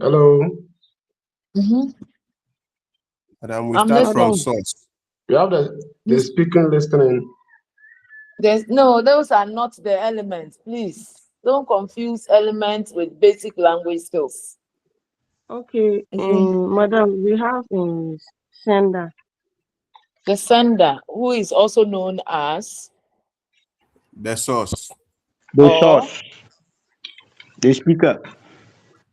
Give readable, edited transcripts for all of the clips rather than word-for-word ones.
Hello. Mm-hmm. Madam, we I'm start from listening. Madam, source. You have the speaking listening. There's no, those are not the elements. Please don't confuse elements with basic language skills. okay, Okay. Madam, we have sender. The sender, who is also known as The source. The or source, the speaker.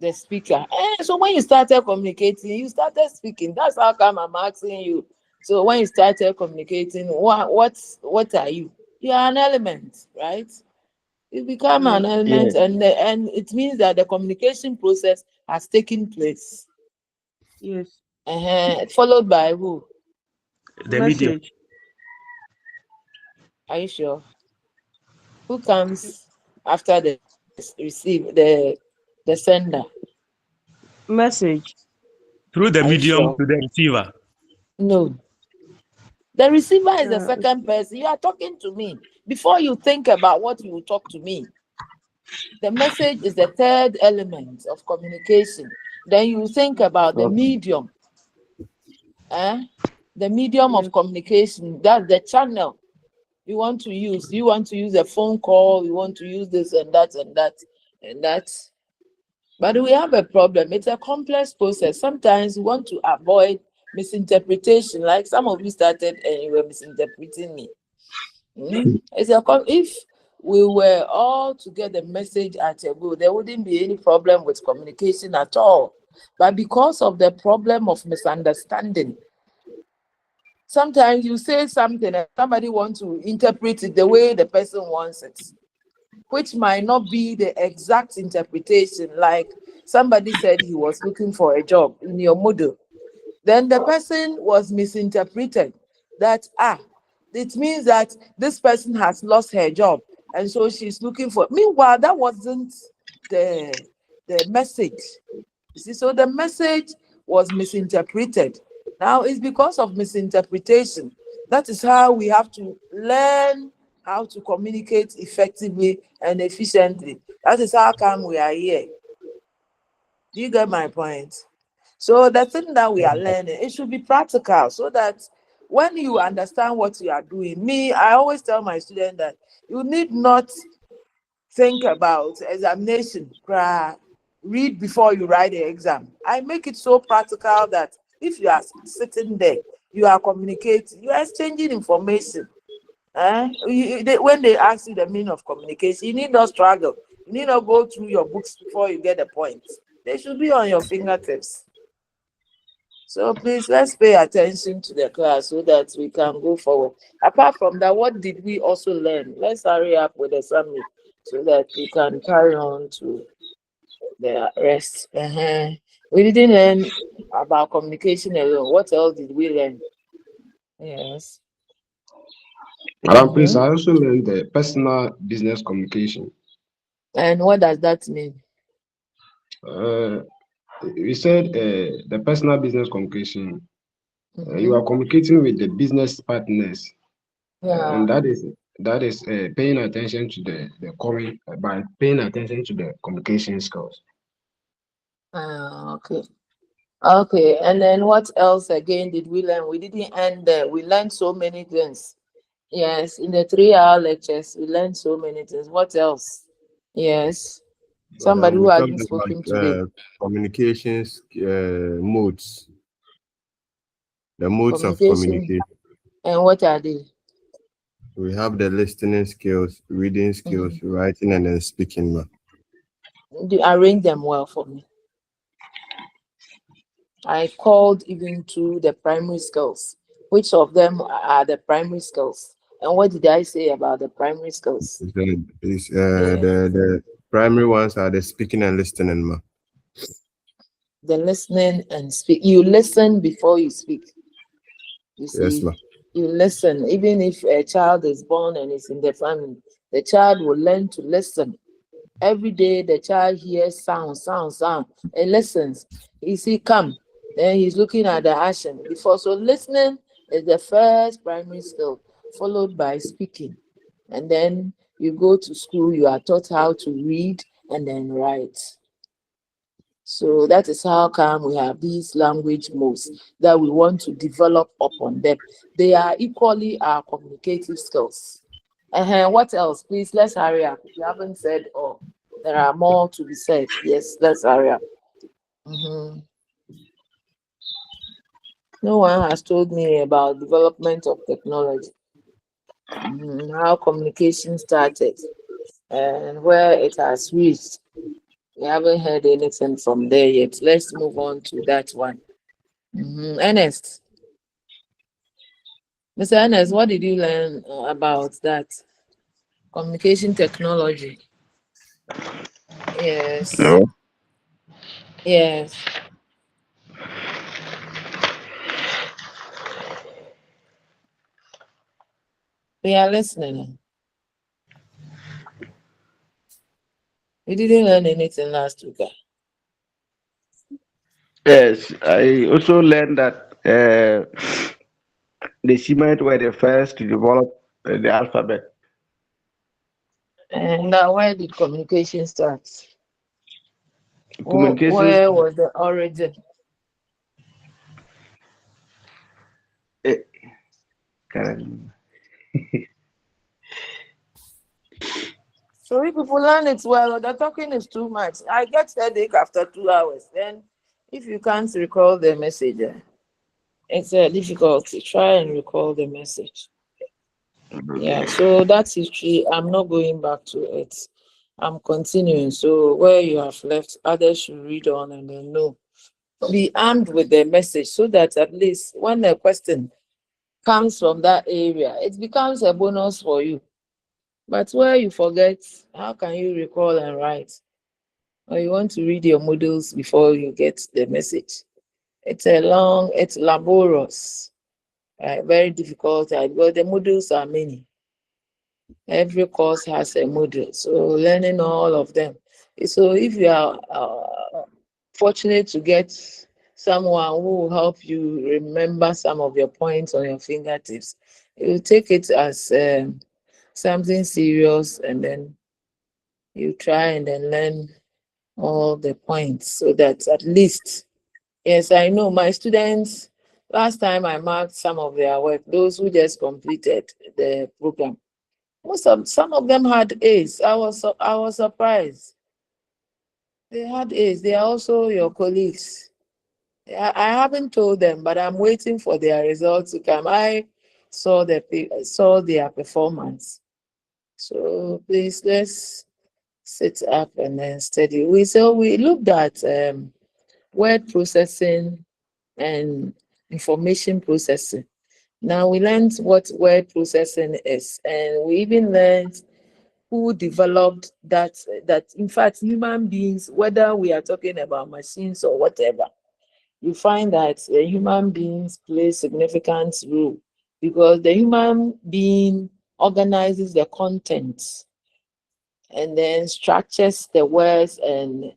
the speaker. So when you started communicating, you started speaking. That's how come I'm asking you. So when you started communicating, what are you? You are an element, right? You become Yes. an Yeah. element, and it means that the communication process has taken place. Yes. Followed by who? The medium. Message. Are you sure? Who comes after the receive the sender? Message. Through the Are you medium sure? to the receiver. No. The receiver is the Uh, second person. You are talking to me. Before you think about what you will talk to me, the message is the third element of communication. Then you think about the Okay. medium. Eh? The medium of yes. communication, that's the channel you want to use. You want to use a phone call, you want to use this and that and that and that. But we have a problem. It's a complex process. Sometimes we want to avoid misinterpretation, like some of you started and you were misinterpreting me. If we were all to get the message at a go, there wouldn't be any problem with communication at all. But because of the problem of misunderstanding, sometimes you say something and somebody wants to interpret it the way the person wants it, which might not be the exact interpretation. Like somebody said he was looking for a job in your model. Then the person was misinterpreted that, it means that this person has lost her job. And so she's looking for. Meanwhile, that wasn't the message. You see, so the message was misinterpreted. Now it's because of misinterpretation. That is how we have to learn how to communicate effectively and efficiently. That is how come we are here. Do you get my point? So the thing that we are learning, it should be practical so that when you understand what you are doing, I always tell my students that you need not think about examination. Read before you write the exam. I make it so practical that if you are sitting there, you are communicating, you are exchanging information. When they ask you the meaning of communication, you need not struggle. You need not go through your books before you get the point. They should be on your fingertips. So please, let's pay attention to the class so that we can go forward. Apart from that, what did we also learn? Let's hurry up with the summary so that we can carry on to the rest. We didn't learn about communication alone. What else did we learn? Yes. Madam, please, Mm-hmm. I also learned the personal business communication. And what does that mean? Uh, we said the personal business communication. You Mm-hmm. are communicating with the business partners, Yeah. and that is paying attention to the current by paying attention to the communication skills. Okay. Okay. And then what else again did we learn? We didn't end there. We learned so many things. Yes, in the 3 hour lectures, we learned so many things. What else? Yes. Somebody Madam, who we talked hasn't spoken about today. communications modes, the modes of Communication. communication. And what are they? We have the listening skills, reading skills, Mhm. writing, and then speaking. Arrange them well for me. I called even to the primary skills. Which of them are the primary skills? And what did I say about the primary skills? Yeah. The primary ones are the speaking and listening. The listening and speak. You listen before you speak. You Yes, see, ma. you listen. Even if a child is born and is in the family, the child will learn to listen. Every day the child hears sound, and listens. He see come, then he's looking at the action before. So listening is the first primary skill, followed by speaking. And then you go to school, you are taught how to read and then write. So that is how come we have these language modes that we want to develop upon them. They are equally our communicative skills. And what else? Please, let's hurry up. If you haven't said, oh, there are more to be said. Yes, let's hurry up. Mhm. No one has told me about development of technology, how communication started, and where it has reached. We haven't heard anything from there yet. Let's move on to that one. Ernest, Mr. Ernest, what did you learn about that? Communication technology. Yes. No. Yes. We are listening. We didn't learn anything last week. Yes, I also learned that the Semite were the first to develop the alphabet. And now, where did communication start? Communications. Where was the origin? eh, can So if people learn it well, the talking is too much. I get headache after 2 hours. Then, if you can't recall the message, it's difficult to try and recall the message. Yeah, so that's history. I'm not going back to it. I'm continuing. So where you have left, others should read on and then know. Be armed with the message so that at least when a question comes from that area, it becomes a bonus for you. But where you forget, how can you recall and write? Or you want to read your models before you get the message. It's laborious, very difficult, because the modules are many. Every course has a module, so learning all of them. So if you are fortunate to get someone who will help you remember some of your points on your fingertips, you take it as something serious, and then you try and then learn all the points so that at least, yes, I know my students, last time I marked some of their work, those who just completed the program. Some of them had A's. I was surprised. They had A's. They are also your colleagues. I haven't told them, but I'm waiting for their results to come. I saw their performance. So please, let's sit up and then study. We looked at word processing and information processing. Now we learned what word processing is, and we even learned who developed that in fact human beings, whether we are talking about machines or whatever, you find that human beings play significant role, because the human being organizes the content and then structures the words and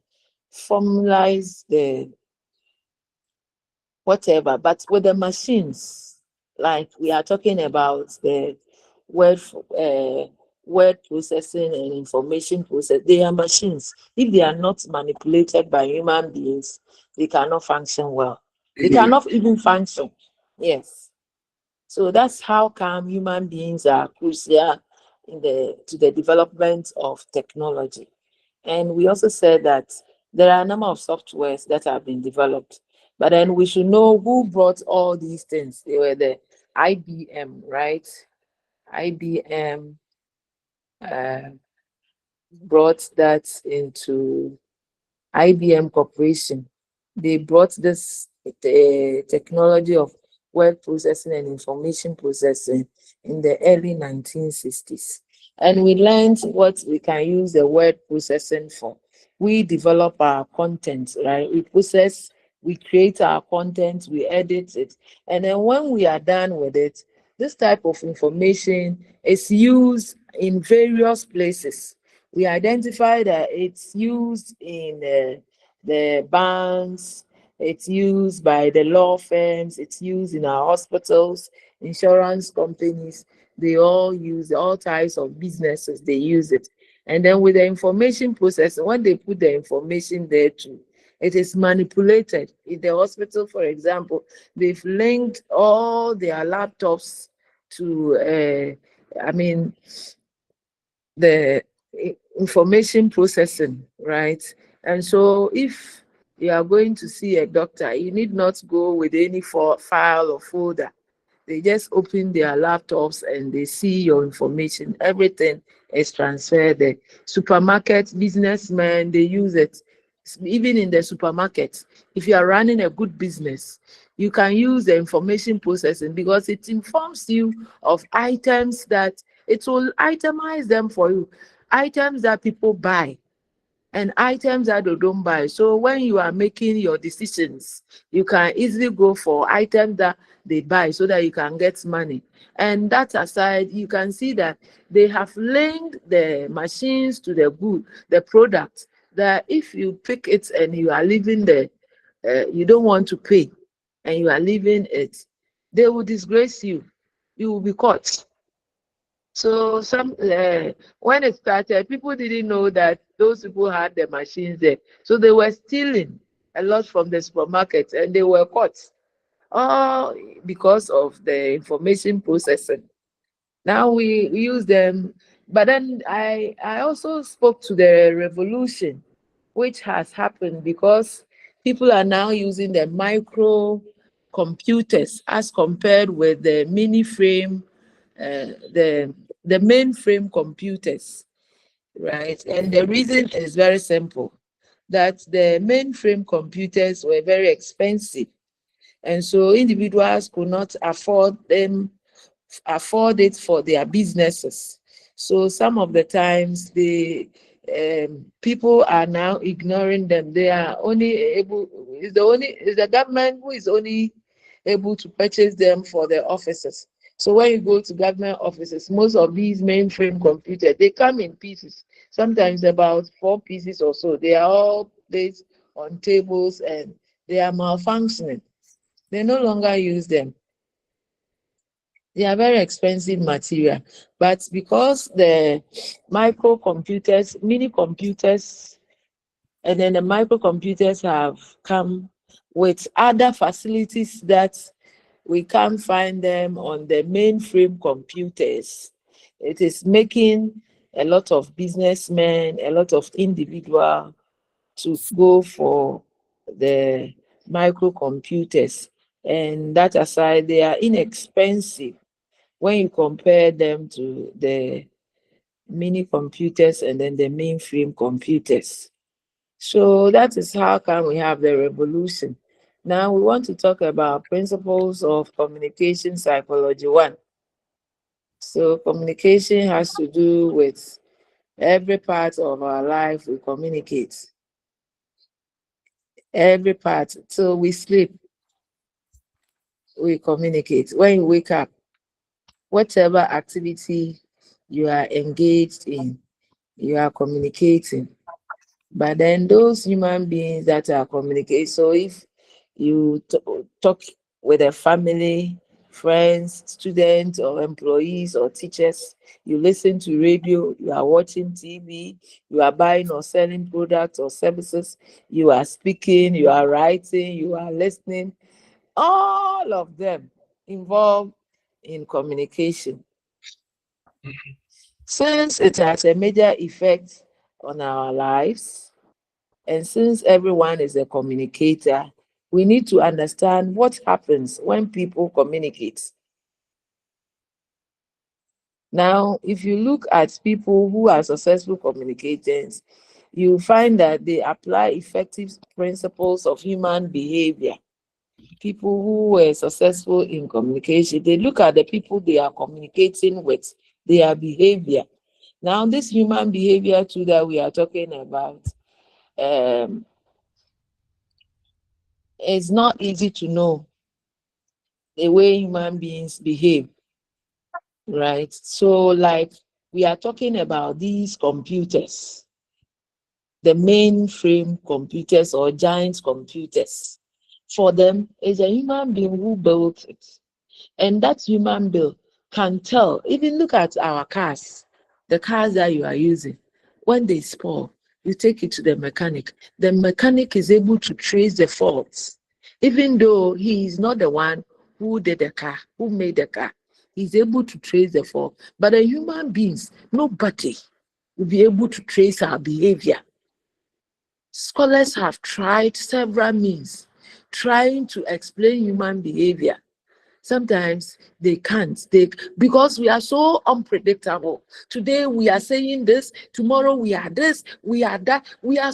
formalize the whatever. But with the machines, like we are talking about the word word processing and information process, they are machines. If they are not manipulated by human beings, they cannot function well. They cannot even function. Yes. So that's how come human beings are crucial to the development of technology. And we also said that there are a number of softwares that have been developed, but then we should know who brought all these things. They were the IBM, right? IBM uh, brought that into IBM Corporation. They brought this technology of word processing and information processing in the early 1960s. And we learned what we can use the word processing for. We develop our content, right? We create our content, we edit it. And then when we are done with it, this type of information is used in various places. We identify that it's used in the banks, it's used by the law firms, it's used in our hospitals, insurance companies. They all use all types of businesses, they use it. And then with the information processing, when they put the information there too, It is manipulated. In the hospital, for example, they've linked all their laptops to, the information processing, right? And so if you are going to see a doctor, you need not go with any file or folder. They just open their laptops and they see your information. Everything is transferred there. Supermarket businessmen, they use it. Even in the supermarket, if you are running a good business, you can use the information processing because it informs you of items that it will itemize them for you. Items that people buy and items that they don't buy. So when you are making your decisions, you can easily go for items that they buy so that you can get money. And that aside, you can see that they have linked the machines to the product, that if you pick it and you are leaving you don't want to pay and you are leaving it, they will disgrace you. You will be caught. So when it started, people didn't know that those people had the machines there. So they were stealing a lot from the supermarket and they were caught. All because of the information processing. Now we use them. But then I also spoke to the revolution which has happened because people are now using the micro computers as compared with the mini frame, the mainframe computers, right? And the reason is very simple, that the mainframe computers were very expensive, and so individuals could not afford it for their businesses. So some of the times people are now ignoring them. They are only able, is the government who is only able to purchase them for their offices. So when you go to government offices, most of these mainframe computers, they come in pieces, sometimes about 4 pieces or so. They are all placed on tables and they are malfunctioning. They no longer use them. They are very expensive material, but because the microcomputers, mini computers, and then the microcomputers have come with other facilities that we can't find them on the mainframe computers, it is making a lot of businessmen, a lot of individuals to go for the microcomputers. And that aside, they are inexpensive when you compare them to the mini computers and then the mainframe computers. So that is how come we have the revolution. Now we want to talk about principles of communication psychology 1. So communication has to do with every part of our life we communicate. Every part. So we sleep, we communicate. When you wake up, whatever activity you are engaged in, you are communicating. But then those human beings that are communicating, so if you talk with a family, friends, students, or employees or teachers, you listen to radio, you are watching TV, you are buying or selling products or services, you are speaking, you are writing, you are listening, all of them involved in communication. Since it has a major effect on our lives, and since everyone is a communicator, we need to understand what happens when people communicate. Now, if you look at people who are successful communicators, you find that they apply effective principles of human behavior. People who were successful in communication, they look at the people they are communicating with, their behavior. Now, this human behavior too that we are talking about, it's not easy to know the way human beings behave, right? So, like, we are talking about these computers, the mainframe computers or giant computers. For them, it's a human being who built it. And that human being can tell, even look at our cars, the cars that you are using, when they spoil, you take it to the mechanic. The mechanic is able to trace the faults, even though he is not the one who did the car, who made the car. He's able to trace the fault. But the human beings, nobody will be able to trace our behavior. Scholars have tried several means trying to explain human behavior. Sometimes they can't, because we are so unpredictable. Today we are saying this, tomorrow we are this, we are that. We are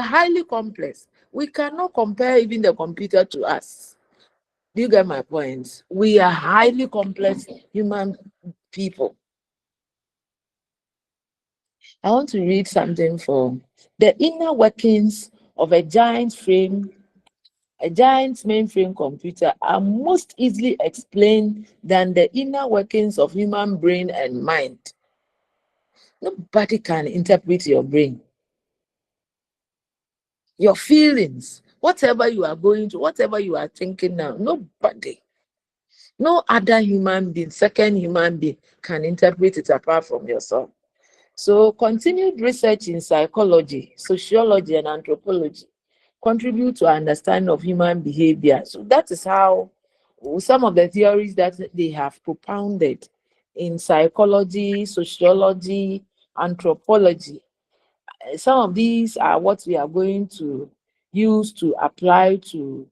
highly complex. We cannot compare even the computer to us. Do you get my point? We are highly complex human people. I want to read something from the inner workings of a giant mainframe computer are most easily explained than the inner workings of human brain and mind. Nobody can interpret your brain, your feelings, whatever you are going to, whatever you are thinking now. Nobody, no other human being, second human being can interpret it apart from yourself. So continued research in psychology, sociology, and anthropology contribute to understanding of human behavior. So that is how some of the theories that they have propounded in psychology, sociology, anthropology. Some of these are what we are going to use to apply to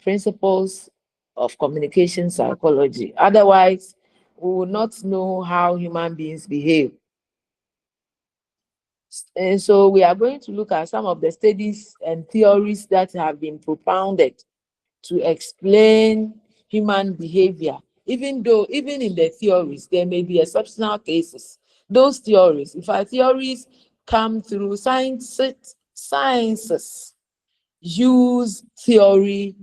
principles of communication psychology. Otherwise, we will not know how human beings behave. And so we are going to look at some of the studies and theories that have been propounded to explain human behavior. Even in the theories, there may be exceptional cases. Those theories, if our theories come through sciences use theory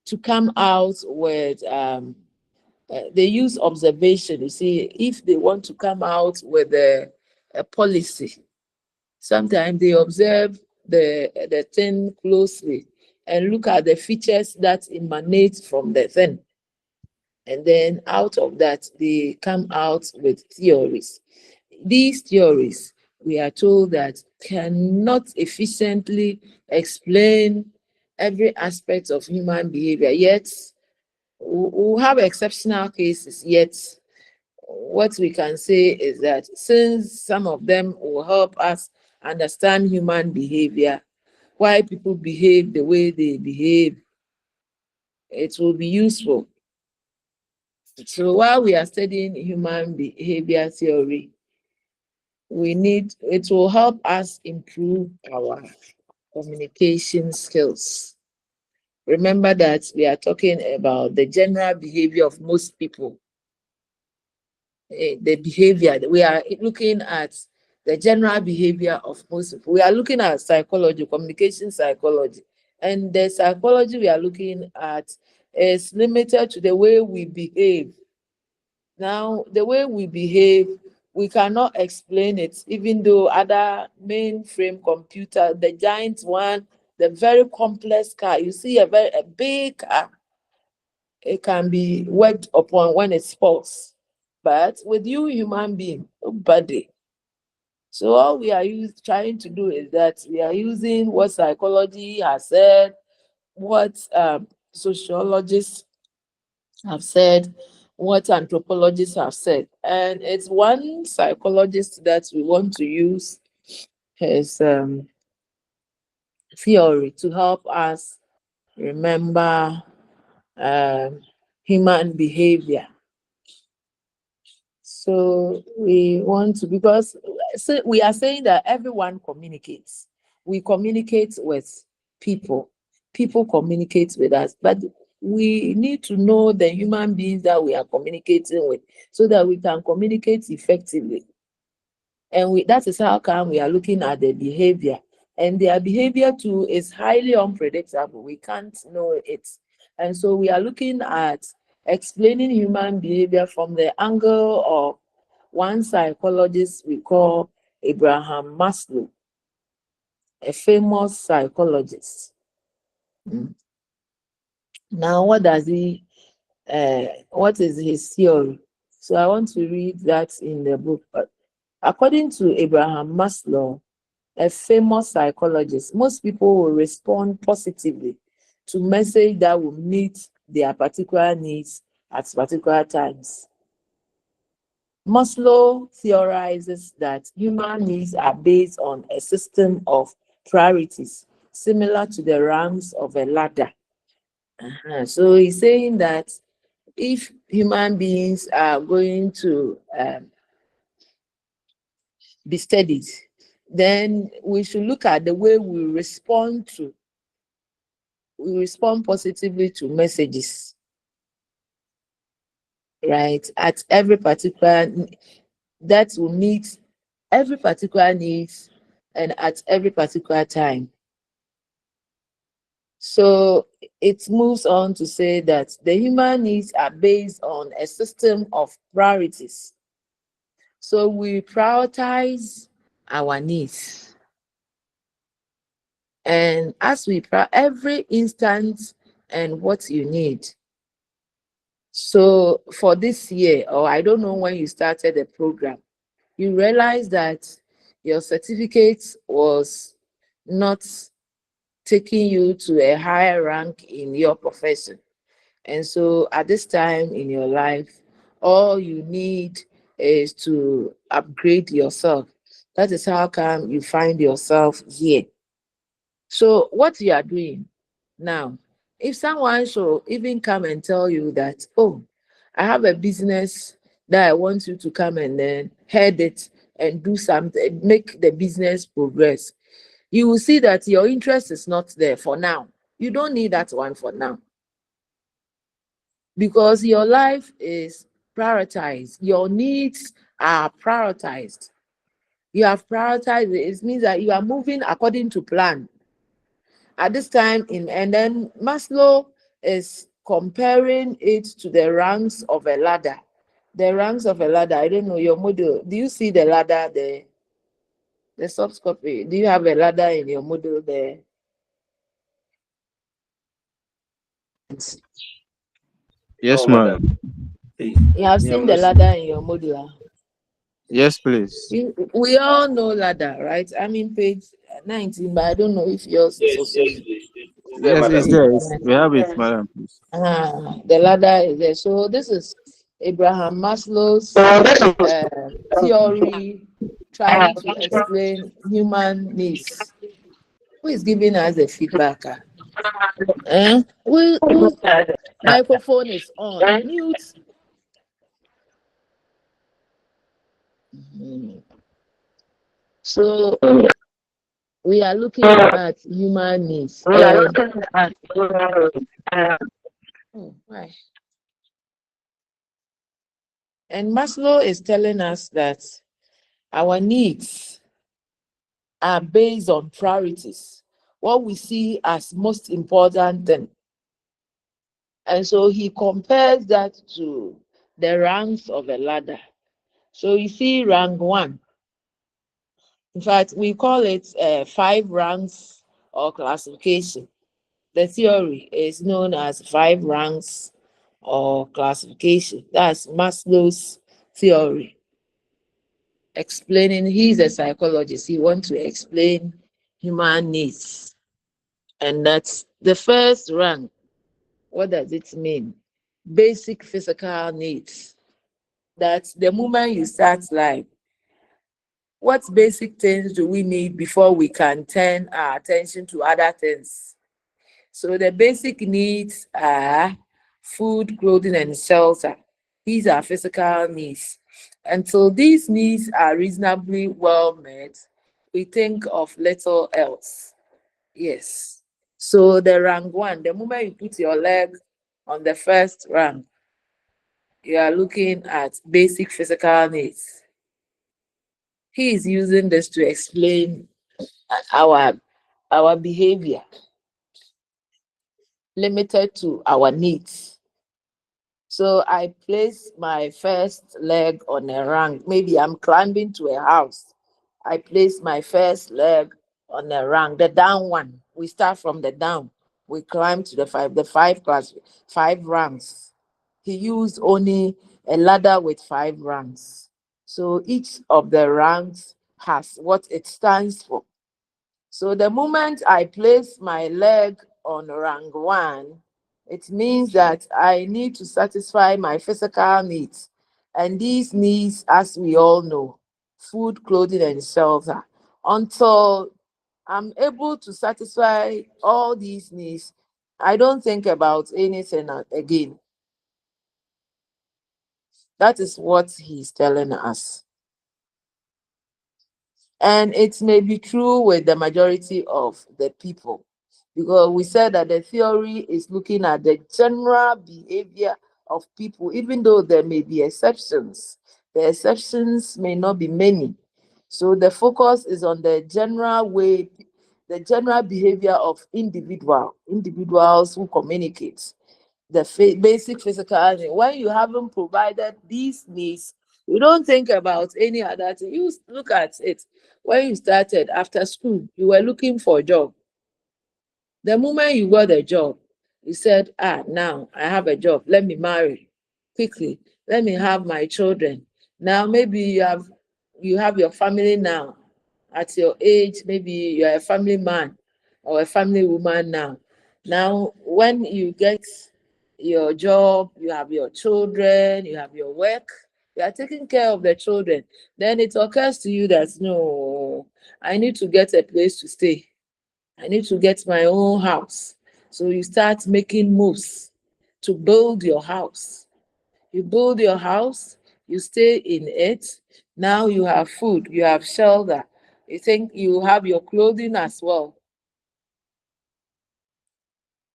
to come out with, they use observation. You see, if they want to come out with a policy, sometimes they observe the thing closely and look at the features that emanate from the thing. And then out of that, they come out with theories. These theories, we are told that cannot efficiently explain every aspect of human behavior, yet we have exceptional cases, yet what we can say is that since some of them will help us understand human behavior, why people behave the way they behave, it will be useful. So while we are studying human behavior theory, it will help us improve our communication skills. Remember that we are talking about the general behavior of most people. The behavior, we are looking at the general behavior of most people. We are looking at psychology, communication psychology. And the psychology we are looking at is limited to the way we behave. Now, the way we behave, we cannot explain it, even though other mainframe computer, the giant one, the very complex car, you see a big car, it can be worked upon when it falls. But with you, human being, nobody. So all we are trying to do is that we are using what psychology has said, what sociologists have said, what anthropologists have said. And it's one psychologist that we want to use his theory to help us remember human behavior. So we want to, because we are saying that everyone communicates. We communicate with people. People communicate with us. But we need to know the human beings that we are communicating with so that we can communicate effectively. And that is how come we are looking at the behavior. And their behavior too is highly unpredictable. We can't know it. And so we are looking at explaining human behavior from the angle of one psychologist we call Abraham Maslow, a famous psychologist. Now, what is his theory? So I want to read that in the book. According to Abraham Maslow, a famous psychologist, most people will respond positively to message that will meet their particular needs at particular times. Maslow theorizes that human needs are based on a system of priorities similar to the rungs of a ladder. So he's saying that if human beings are going to be studied, then we should look at the way we respond positively to messages, right? At every particular, that will meet every particular needs and at every particular time. So it moves on to say that the human needs are based on a system of priorities. So we prioritize our needs. And as we every instant and what you need. So for this year, or I don't know when you started the program, you realize that your certificate was not taking you to a higher rank in your profession. And so at this time in your life, all you need is to upgrade yourself. That is how come you find yourself here. So what you are doing now, if someone should even come and tell you that, oh, I have a business that I want you to come and then head it and do something, make the business progress, you will see that your interest is not there for now. You don't need that one for now. Because your life is prioritized. Your needs are prioritized. You have prioritized it. It means that you are moving according to plan. At this time, and then Maslow is comparing it to the ranks of a ladder. The ranks of a ladder, I don't know your model. Do you see the ladder there? The soft copy. Do you have a ladder in your model there? Yes, ma'am. You have seen the ladder in your model. Yes, please. We all know ladder, right? I'm in page 19, but I don't know if yours is also. Yes, it's there. We have it, madam, please. The ladder is there. So this is Abraham Maslow's theory trying to explain human needs. Who is giving us the feedback? Who microphone is on? Mute. So we are looking at human needs. Why? And Maslow is telling us that our needs are based on priorities, what we see as most important thing. And so he compares that to the ranks of a ladder. So you see rank 1. In fact, we call it 5 ranks or classification. The theory is known as 5 ranks or classification. That's Maslow's theory. Explaining, he's a psychologist. He wants to explain human needs. And that's the first rank. What does it mean? Basic physical needs. That's the moment you start life. What basic things do we need before we can turn our attention to other things? So the basic needs are food, clothing, and shelter. These are physical needs. Until these needs are reasonably well met, we think of little else. Yes. So the rank 1, the moment you put your leg on the first rank, you are looking at basic physical needs. He is using this to explain our behavior limited to our needs. So I place my first leg on a rank. Maybe I'm climbing to a house. I place my first leg on a rank, the down one. We start from the down. We climb to the 5 ranks. He used only a ladder with 5 ranks. So each of the ranks has what it stands for. So the moment I place my leg on rank 1, it means that I need to satisfy my physical needs. And these needs, as we all know, food, clothing, and shelter. Until I'm able to satisfy all these needs, I don't think about anything again. That is what he's telling us. And it may be true with the majority of the people, because we said that the theory is looking at the general behavior of people, even though there may be exceptions. The exceptions may not be many. So the focus is on the general way, the general behavior of individuals who communicate. The basic physical need. When you haven't provided these needs, you don't think about any other thing. You look at it. When you started after school, you were looking for a job. The moment you got a job, you said, now I have a job. Let me marry quickly. Let me have my children. Now maybe you have your family now. At your age, maybe you're a family man or a family woman now. Now, when you get your job, you have your children, you have your work, you are taking care of the children, then it occurs to you that no, I need to get a place to stay. I need to get my own house. So you start making moves to build your house. You build your house, you stay in it. Now you have food, you have shelter. You think you have your clothing as well.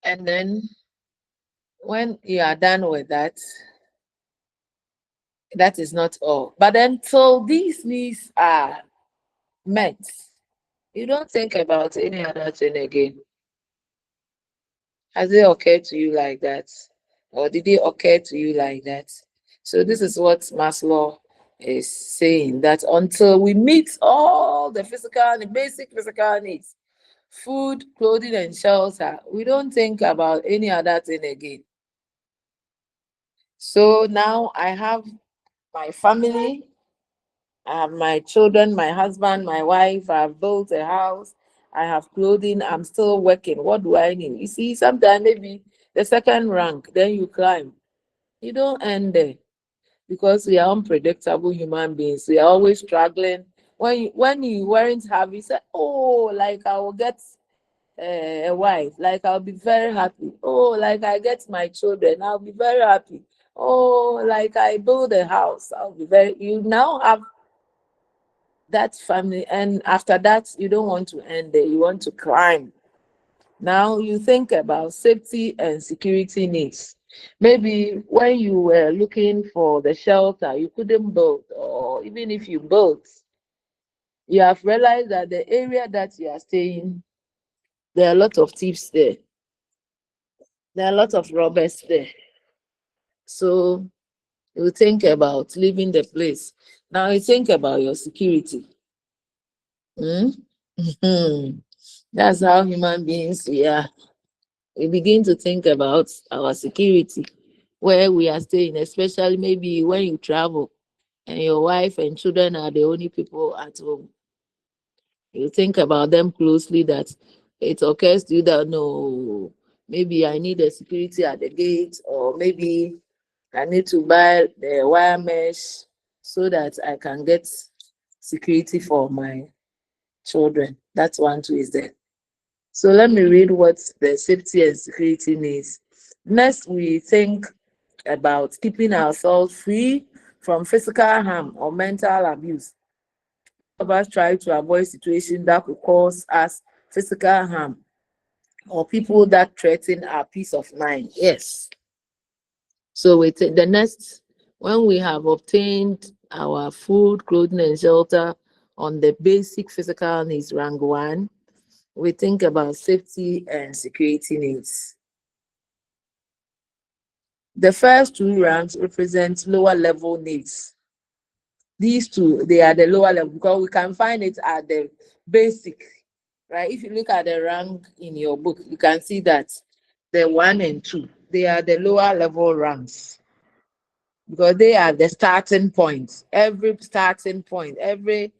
And then when you are done with that, that is not all. But until these needs are met, you don't think about any other thing again. Has it occurred to you like that? Or did it occur to you like that? So this is what Maslow is saying, that until we meet all the basic physical needs, food, clothing, and shelter, we don't think about any other thing again. So now I have my family, I have my children, my husband, my wife, I've built a house, I have clothing, I'm still working. What do I need? You see, sometimes maybe the second rank, then you climb. You don't end there, because we are unpredictable human beings. We are always struggling. When you weren't happy, you say, oh, like I will get a wife, like I'll be very happy. Oh, like I get my children, I'll be very happy. Oh, like I build a house, I'll be very. You now have that family, and after that, you don't want to end there. You want to climb. Now you think about safety and security needs. Maybe when you were looking for the shelter, you couldn't build, or even if you built, you have realized that the area that you are staying, there are a lot of thieves there. There are a lot of robbers there. So you think about leaving the place. Now you think about your security. Hmm? That's how human beings we are. We begin to think about our security, where we are staying, especially maybe when you travel and your wife and children are the only people at home. You think about them closely, that it occurs to you that no, maybe I need a security at the gate, or maybe I need to buy the wire mesh so that I can get security for my children. That's one too is there. So let me read what the safety and security needs. Next, we think about keeping ourselves free from physical harm or mental abuse. Of us try to avoid situations that could cause us physical harm, or people that threaten our peace of mind. Yes. So we take the next, when we have obtained our food, clothing, and shelter on the basic physical needs, rank 1, we think about safety and security needs. The first two ranks represent lower level needs. These two, they are the lower level, because we can find it at the basic, right? If you look at the rank in your book, you can see that the 1 and 2, they are the lower level ranks, because they are the starting point. Every starting point, every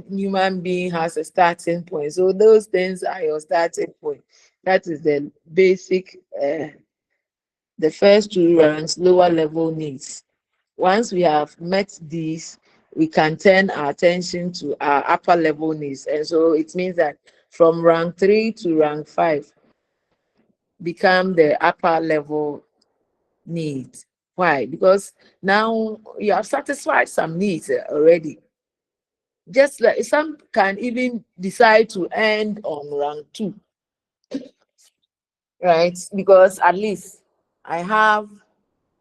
human being has a starting point. So those things are your starting point. That is the basic, the first two ranks, lower level needs. Once we have met these, we can turn our attention to our upper level needs. And so it means that from rank 3 to rank 5 become the upper level needs. Why? Because now you have satisfied some needs already. Just like some can even decide to end on rank 2, right? Because at least I have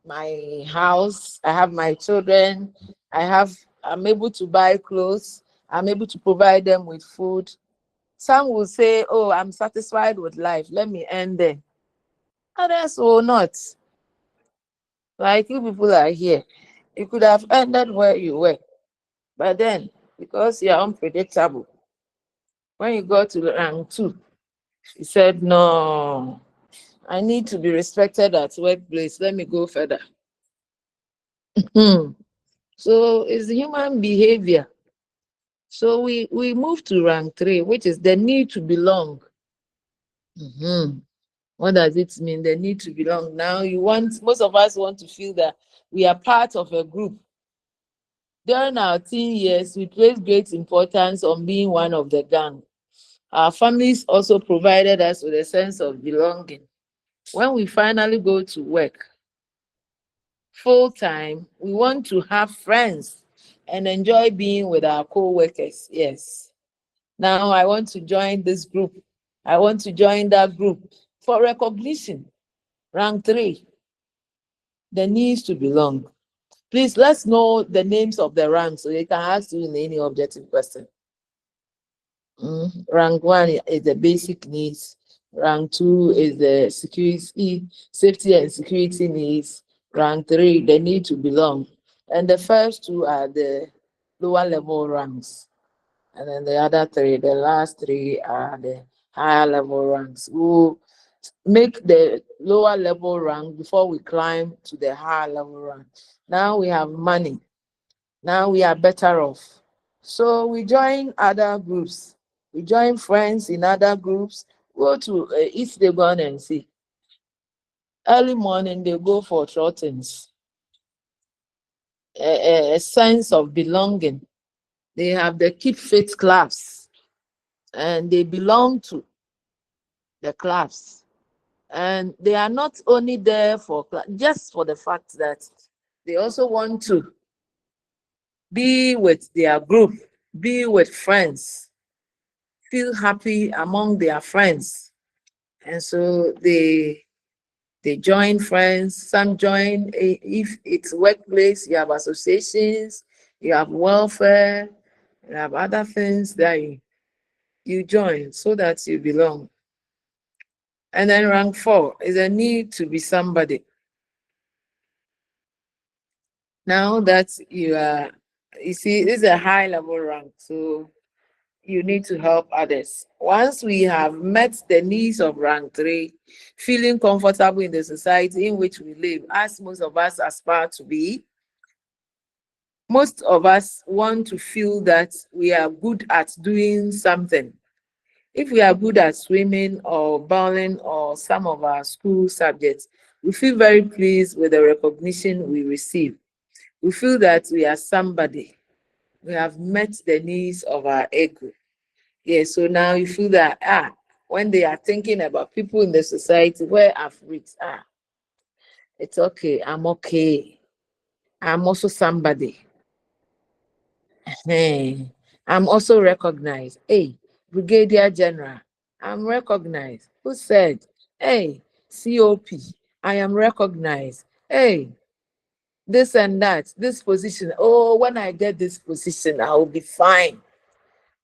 my house, I have my children, I'm able to buy clothes, I'm able to provide them with food. Some will say, oh, I'm satisfied with life, let me end there. Others will not. Like you people are here, you could have ended where you were, but then because you're unpredictable, when you got to rank 2, you said, no, I need to be respected at workplace, let me go further. So it's human behavior. So we move to rank 3, which is the need to belong. What does it mean? The need to belong. Now most of us want to feel that we are part of a group. During our teen years, we place great importance on being one of the gang. Our families also provided us with a sense of belonging. When we finally go to work full time, we want to have friends and enjoy being with our co-workers. Yes. Now I want to join this group. I want to join that group for recognition. Rank 3, the needs to belong. Please, let's know the names of the ranks so they can ask you in any objective question. Rank 1 is the basic needs. Rank 2 is the safety and security needs. Rank 3, the need to belong. And the first two are the lower level ranks. And then the other 3, the last 3 are the higher level ranks. We'll make the lower level rank before we climb to the higher level rank. Now we have money. Now we are better off. So we join other groups. We join friends in other groups. Go to if they go and see. Early morning, they go for trottings. A sense of belonging. They have the keep fit clubs, and they belong to the clubs. And they are not only there for just for the fact that they also want to be with their group, be with friends, feel happy among their friends. And so they join friends. Some join, if it's workplace, you have associations, you have welfare, you have other things that you join so that you belong. And then rank 4 is a need to be somebody. Now that you see, this is a high level rank, so you need to help others. Once we have met the needs of rank 3, feeling comfortable in the society in which we live, as most of us aspire to be, most of us want to feel that we are good at doing something. If we are good at swimming or bowling or some of our school subjects, we feel very pleased with the recognition we receive. We feel that we are somebody. We have met the needs of our ego. Yeah, so now you feel that, when they are thinking about people in the society where I've reached, it's okay, I'm okay. I'm also somebody. Hey, I'm also recognized. Hey, Brigadier General, I'm recognized. Who said? Hey, COP, I am recognized. Hey, this and that, this position. Oh, when I get this position, I will be fine.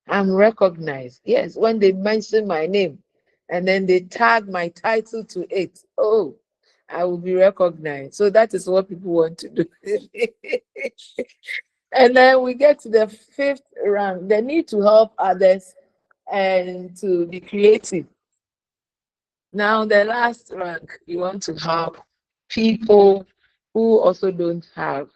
I'm recognized. Yes, when they mention my name and then they tag my title to it, oh, I will be recognized. So that is what people want to do. And then we get to the 5th rank, the need to help others and to be creative. Now, the last rank, you want to help people who also don't have.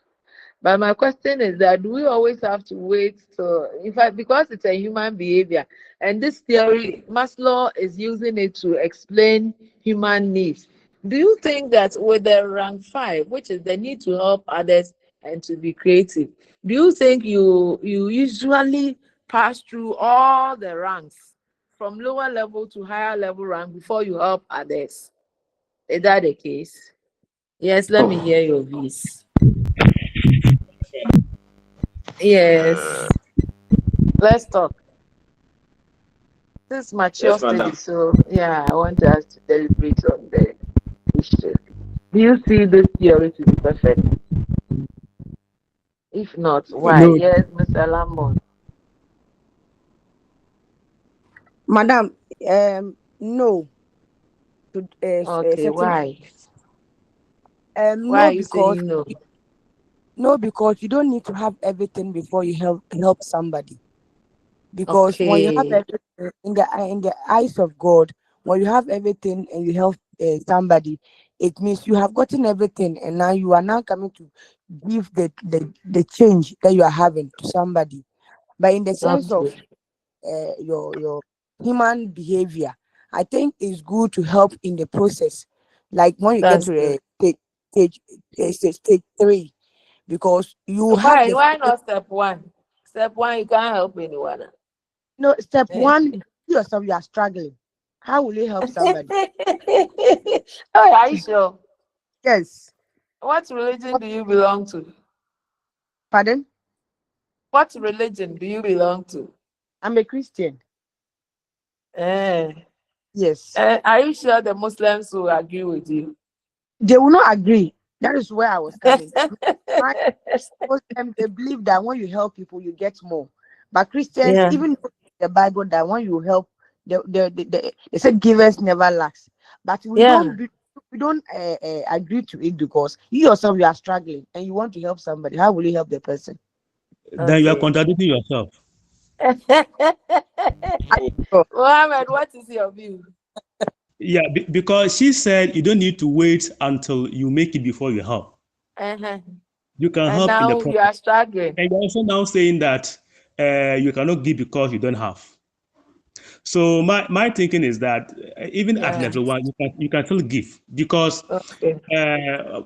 But my question is that do we always have to wait to, in fact, because it's a human behavior, and this theory, Maslow is using it to explain human needs. Do you think that with the rank 5, which is the need to help others and to be creative, do you think you usually pass through all the ranks from lower level to higher level rank before you help others? Is that the case? Yes, let me hear your voice. Yes, let's talk. This is mature Yes, study, madam. so yeah, I want us to deliberate on the issue. Do you see this theory to be perfect? If not, why? No, Yes, Mr. Lamont. Madam, no, to Okay, certain, why? Why are no, you because saying no? you don't need to have everything before you help somebody. Because when you have Okay, everything in the eyes of God, when you have everything and you help somebody, it means you have gotten everything, and now you are now coming to give the change that you are having to somebody. But in the sense of okay, your human behavior, I think it's good to help in the process. Like when you get that's to good. stage, stage 3, because you have Why? the Why not step 1? Step 1, you can't help anyone. no step Eh. 1. You yourself, you are struggling. How will you help somebody? Oh, are you sure? Yes. What religion do you belong to? Pardon? What religion do you belong to? I'm a Christian. Eh. Yes. Are you sure the Muslims will agree with you? They will not agree. That is where I was coming. My Muslim, they believe that when you help people, you get more. But Christians, Yeah, even though the Bible that when you help, they said givers never lacks. But yeah. we don't agree to it because you yourself you are struggling and you want to help somebody. How will you help the person? then you are Okay. contradicting yourself. Oh, Mohammed, what is your view? Yeah, because she said you don't need to wait until you make it before you help. Uh-huh. You can And help in the now you process. are struggling. And you're also now saying that you cannot give because you don't have. So my thinking is that even at Yeah. level 1, you can still give because Okay.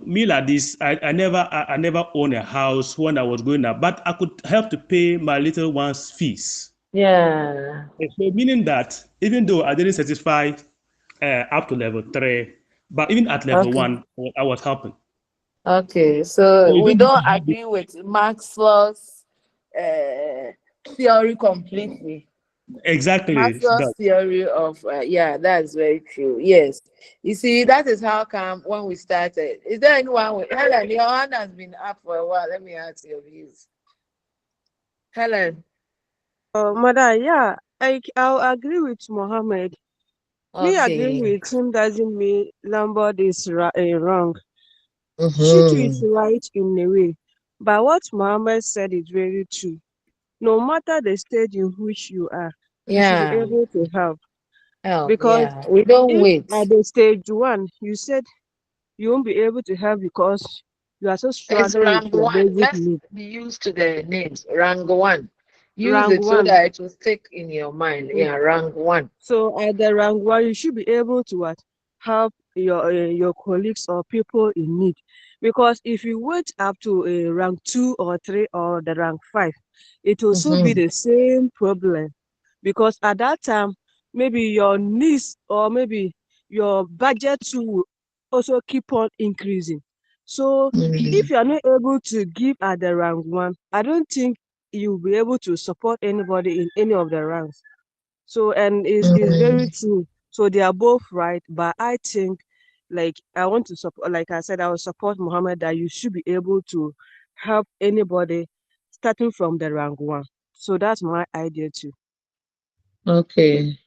me like this, I never owned a house when I was growing up, but I could help to pay my little one's fees. Yeah. And so meaning that even though I didn't satisfy up to level 3, but even at level Okay. 1, I was helping. Okay. So So you we don't need to don't have it. agree with Maslow's uh, theory completely. Exactly. Maslow's theory of yeah, that's very true. Yes. You see, that is how come when we started. Is there anyone with Helen? Your hand has been up for a while. Let me ask your views. Helen. Mother, yeah, I'll agree with Mohammed. Me agreeing Okay. with him doesn't mean Lambert is wrong. She too is Mm-hmm. right in a way. But what Mohammed said is very true. No matter the stage in which you are, you should be Yeah. able to help. Help. Because Yeah. We don't if wait. at the stage 1, you said you won't be able to help because you are so It's struggling with rank your one. basic Let's needs. be used to the names. Rank one. Use Rank it so 1. that it will stick in your mind. Yeah, rank one. So at the rank 1, you should be able to what, help your colleagues or people in need. Because if you wait up to a rank 2 or 3 or the rank 5, it will still be Mm-hmm. the same problem. Because at that time, maybe your needs or maybe your budget too will also keep on increasing. So if Mm-hmm. you are not able to give at the rank 1, I don't think you'll be able to support anybody in any of the ranks. So, and is very Mm-hmm. true. So they are both right, but I think, like I want to support, like I said, I will support Muhammad that you should be able to help anybody starting from the rank 1. So that's my idea too. Okay.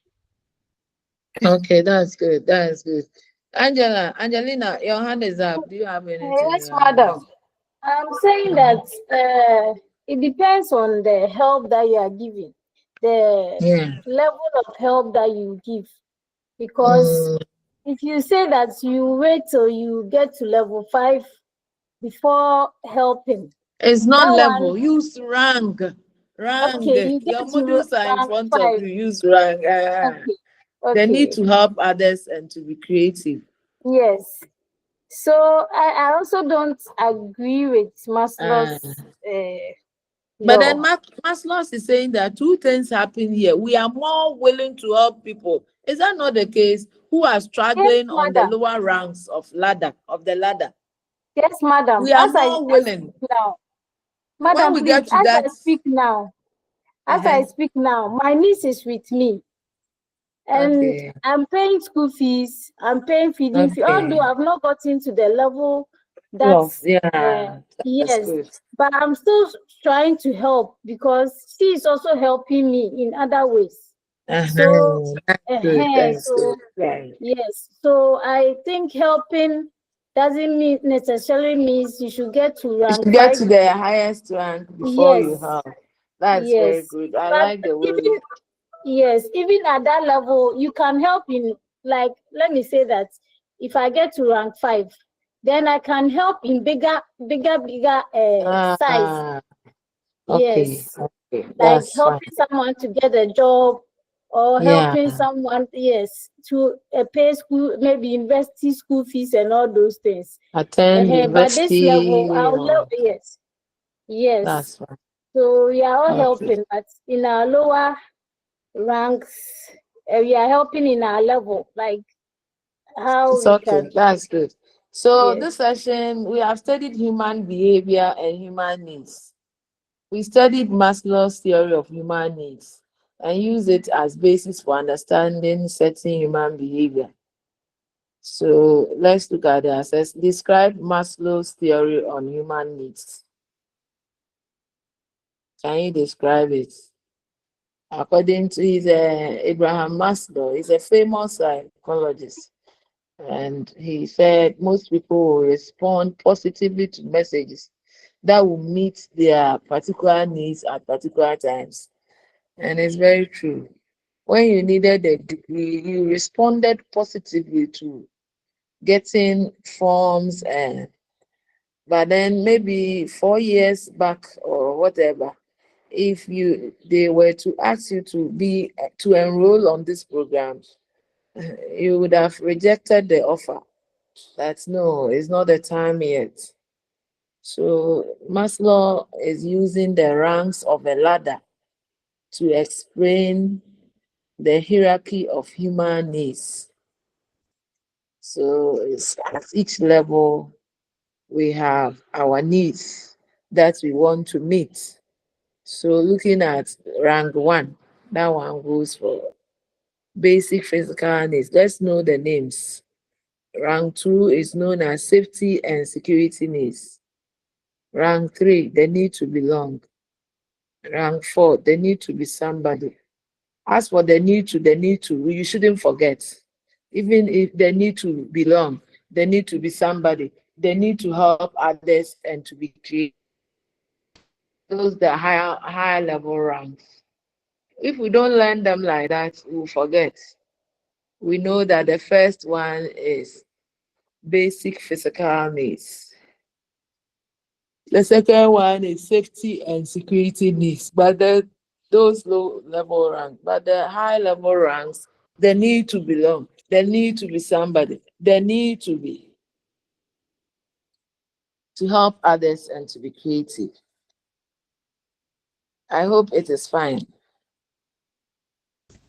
Okay, that's good. That's good. Angelina, your hand is up. Do you have anything Yes, you want to madam. ask? I'm saying Mm-hmm. that it depends on the help that you are giving, the Yeah. level of help that you give. Because Mm, if you say that you wait till you get to level 5 before helping, It's not That level. one, Use rank. Rank. okay, you Your get to modules are in rank front of 5. you. Use rank. Okay, They need okay, to help others and to be creative. yes. So I also don't agree with Uh, Maslow's but then law. Maslow is saying that two things happen here. We are more willing to help people. Is that not the case? Who are Yes, struggling on the madam. lower ranks of the ladder? Yes, madam. We are As more I speak willing. now, When madam, we please, get to that, as I speak now, my niece is with me, and okay, I'm paying school fees, I'm paying feeding fee, although okay. I've not gotten to the level Well, that's yeah, that's yes, good. but I'm still trying to help because she is also helping me in other ways. So, That's good. That's so good. Right. yes, so I think helping doesn't mean necessarily means you should get to You rank should get 5. to the highest rank before you Yes, help. That's very yes. good. I But like the way. even yes, even at that level, you can help in, like, let me say that if I get to rank 5, then I can help in bigger size. Ah, okay, Yes, okay, like that's fine. helping someone to get a job, or Yeah, helping someone, yes, to pay school, maybe university school fees and all those things. attend But this level, university. yes, yes. That's fine. So we are all Okay, helping, but in our lower ranks, we are helping in our level, like how it's we okay. can. That's good. So Yes. this session we have studied human behavior and human needs. We studied Maslow's theory of human needs and use it as basis for understanding certain human behavior. So let's look at the assess. Describe Maslow's theory on human needs. Can you describe it? According to Abraham Maslow, he's a famous psychologist, and he said most people will respond positively to messages that will meet their particular needs at particular times. And it's very true. When you needed a degree, you responded positively to getting forms, and but then maybe 4 years back or whatever, if they were to ask you to enroll on this program, you would have rejected the offer. That no, it's not the time yet. So Maslow is using the ranks of a ladder to explain the hierarchy of human needs. So at each level, we have our needs that we want to meet. So looking at rank 1, that one goes for basic physical needs. Let's know the names. Rank 2 is known as safety and security needs. Rank 3, the need to belong. Rank 4, the need to be somebody. As for the need to, you shouldn't forget. Even if the need to belong, the need to be somebody, the need to help others and to be creative. Those the higher level ranks. If we don't learn them like that, we'll forget. We know that the first one is basic physical needs. The second one is safety and security needs. Those low level ranks, but the high level ranks, the need to belong, the need to be somebody, the need to help others and to be creative. I hope it is fine.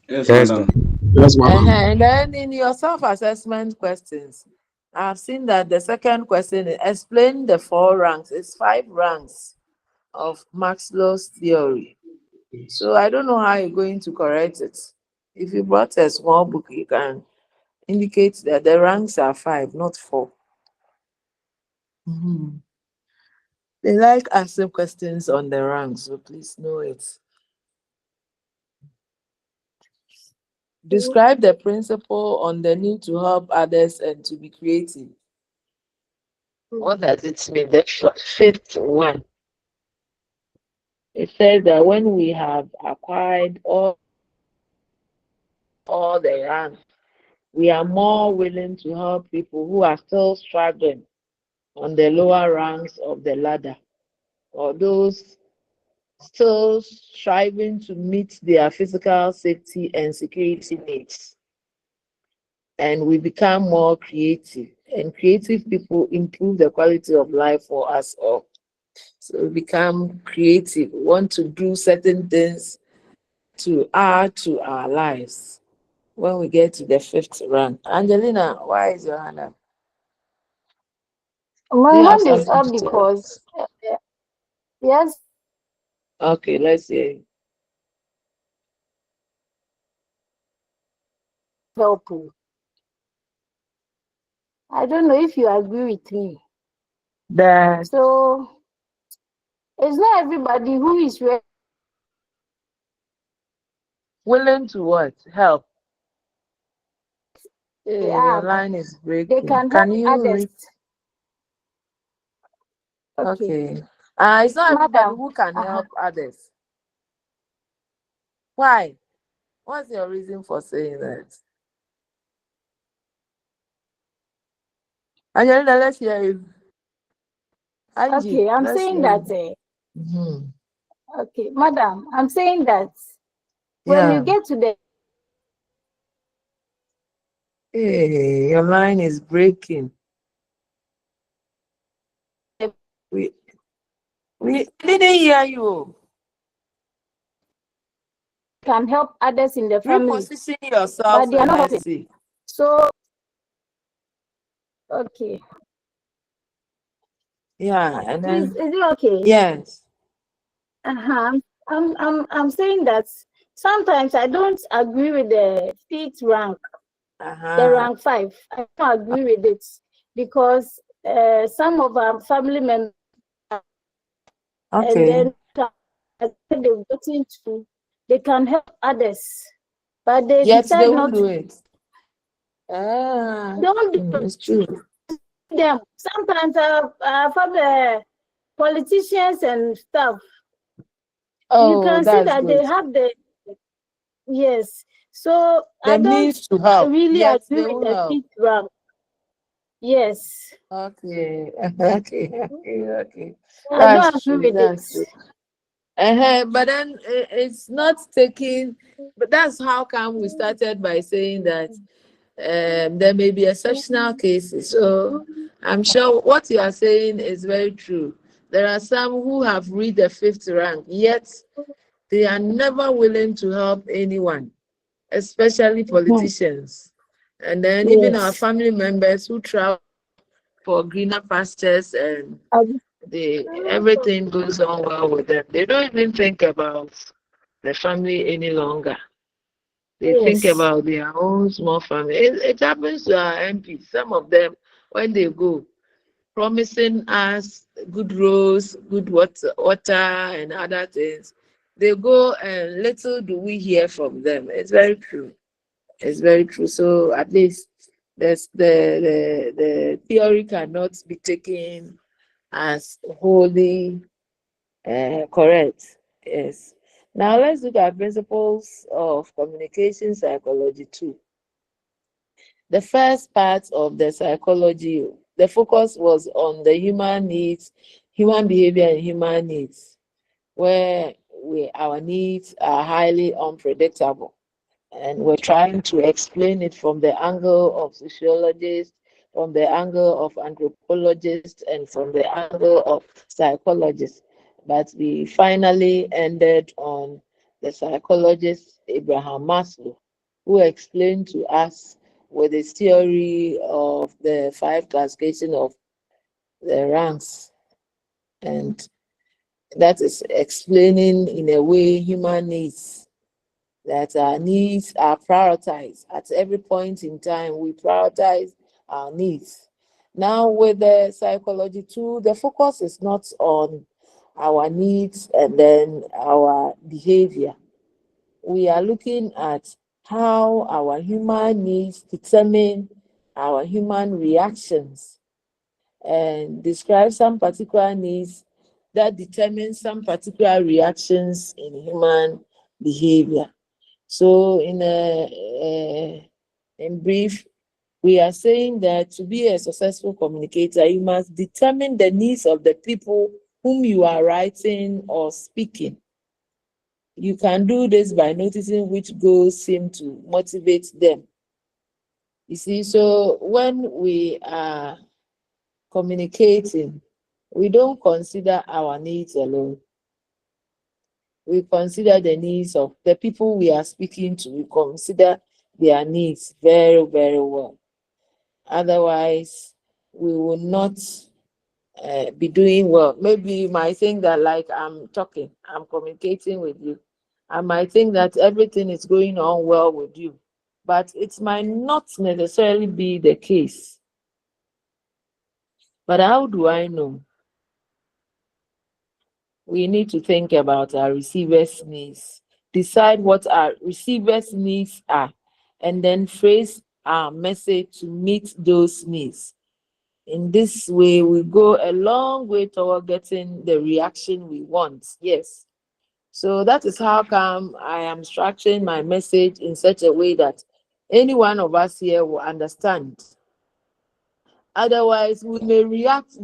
Yes, Yes, madam. sir. Yes, madam. And then in your self-assessment questions, I've seen that the second question is explain the 4 ranks. It's 5 ranks of Maslow's theory. So I don't know how you're going to correct it. If you brought a small book, you can indicate that the ranks are 5, not 4. Mhm. They like asking questions on the ranks, so please know it. Describe the principle on the need to help others and to be creative. What does it mean? The fifth one. It says that when we have acquired all the ranks, we are more willing to help people who are still struggling on the lower ranks of the ladder. or those still striving to meet their physical safety and security needs. And we become more creative. And creative people improve the quality of life for us all. So we become creative, want to do certain things to add to our lives when we get to the 5th rank. Angelina, why is your hand up? My Do you have hand is something up to tell us? because yes, Okay, let's hear you. helpful. I don't know if you agree with me. That So it's not everybody who is ready. willing to what? Help. They Hey, your are. line is They breaking. can help Can you others. read? Okay, Okay. It's not everybody madam. who can help others. Why? What's your reason for saying that? Angelina, let's hear you. Angie, Okay, I'm let's saying hear that. you. Okay, madam, I'm saying that when you Yeah. get to the Hey, your line is breaking. We didn't hear you. can help others in the family, Reposition yourself but they so are not let's helping. see. So okay, Yeah, and is then it okay? yes. I'm saying that sometimes I don't agree with the 5th rank, the rank 5. I don't agree with it because some of our family members and Okay. then they've gotten to, they can help others, but they Yet they decide won't not do to. it. Don't do It's true. them. Sometimes from the politicians and stuff, you Oh, can see that's that they good. have the yes. So The I don't means to help, really yet agree they with won't the help. 5th rank. Yes, Okay. Okay. I don't That's agree true. with it. That's true. But then it's not taking. But that's how come we started by saying that there may be exceptional cases. So I'm sure what you are saying is very true. There are some who have reached the 5th rank, yet they are never willing to help anyone, especially politicians. And then even our Yes. family members who travel for greener pastures and everything goes on well with them. They don't even think about the family any longer. They think Yes. about their own small family. It happens to our MPs. Some of them, when they go, promising us good roads, good water, and other things, they go and little do we hear from them. It's very true. It's very true. So at least the theory cannot be taken as wholly correct. Yes. Now let's look at principles of communication psychology too. The first part of the psychology, the focus was on the human needs, human behavior and human needs, where our needs are highly unpredictable. And we're trying to explain it from the angle of sociologists, from the angle of anthropologists, and from the angle of psychologists. But we finally ended on the psychologist Abraham Maslow, who explained to us with his theory of the 5 classification of the ranks. And that is explaining in a way human needs, that our needs are prioritized at every point in time. We prioritize our needs. Now, with the psychology too, the focus is not on our needs and then our behavior. We are looking at how our human needs determine our human reactions and describe some particular needs that determine some particular reactions in human behavior. So, in brief, we are saying that to be a successful communicator, you must determine the needs of the people whom you are writing or speaking. You can do this by noticing which goals seem to motivate them. You see, so when we are communicating, we don't consider our needs alone. We consider the needs of the people we are speaking to. We consider their needs very, very well. Otherwise, we will not be doing well. Maybe you might think that, like, I'm communicating with you. I might think that everything is going on well with you, but it might not necessarily be the case. But how do I know? We need to think about our receivers' needs, decide what our receivers' needs are, and then phrase our message to meet those needs. In this way, we go a long way toward getting the reaction we want. Yes. So that is how come I am structuring my message in such a way that any one of us here will understand. Otherwise, we may react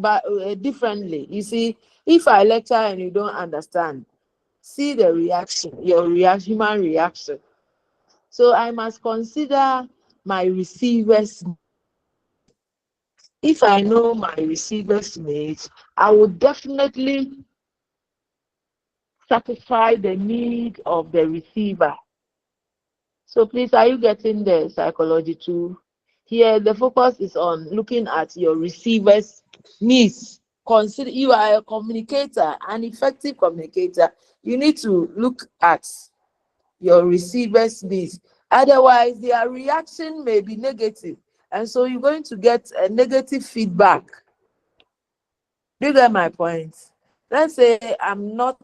differently. You see, if I lecture and you don't understand, see the reaction, your human reaction. So I must consider my receivers. If I know my receivers' needs, I will definitely satisfy the need of the receiver. So please, are you getting the psychology too? Here, the focus is on looking at your receiver's needs. Consider you are a communicator, an effective communicator. You need to look at your receiver's needs. Otherwise, their reaction may be negative, and so you're going to get a negative feedback. Do you get my point? Let's say I'm not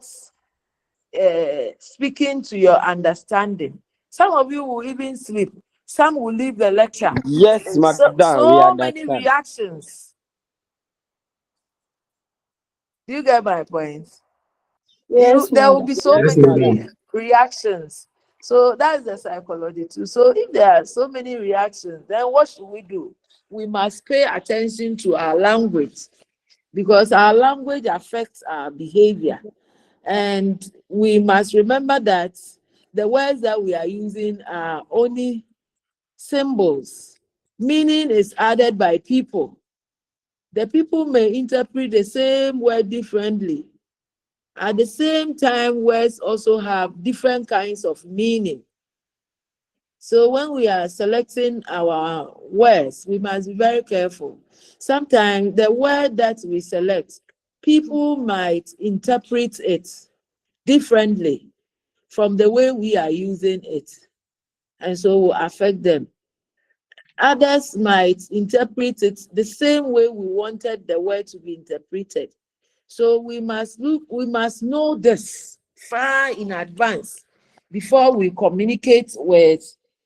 speaking to your understanding. Some of you will even sleep. Some will leave the lecture. Yes, madam, we So many understand. reactions. Do you get my point? Yes, There will madam. be so Yes, many madam. reactions. So that's the psychology too. So if there are so many reactions, then what should we do? We must pay attention to our language, because our language affects our behavior. And we must remember that the words that we are using are only symbols. Meaning is added by people. The people may interpret the same word differently. At the same time, words also have different kinds of meaning. So when we are selecting our words, we must be very careful. Sometimes the word that we select, people might interpret it differently from the way we are using it, and so will affect them. Others might interpret it the same way we wanted the word to be interpreted. So we must know this far in advance before we communicate with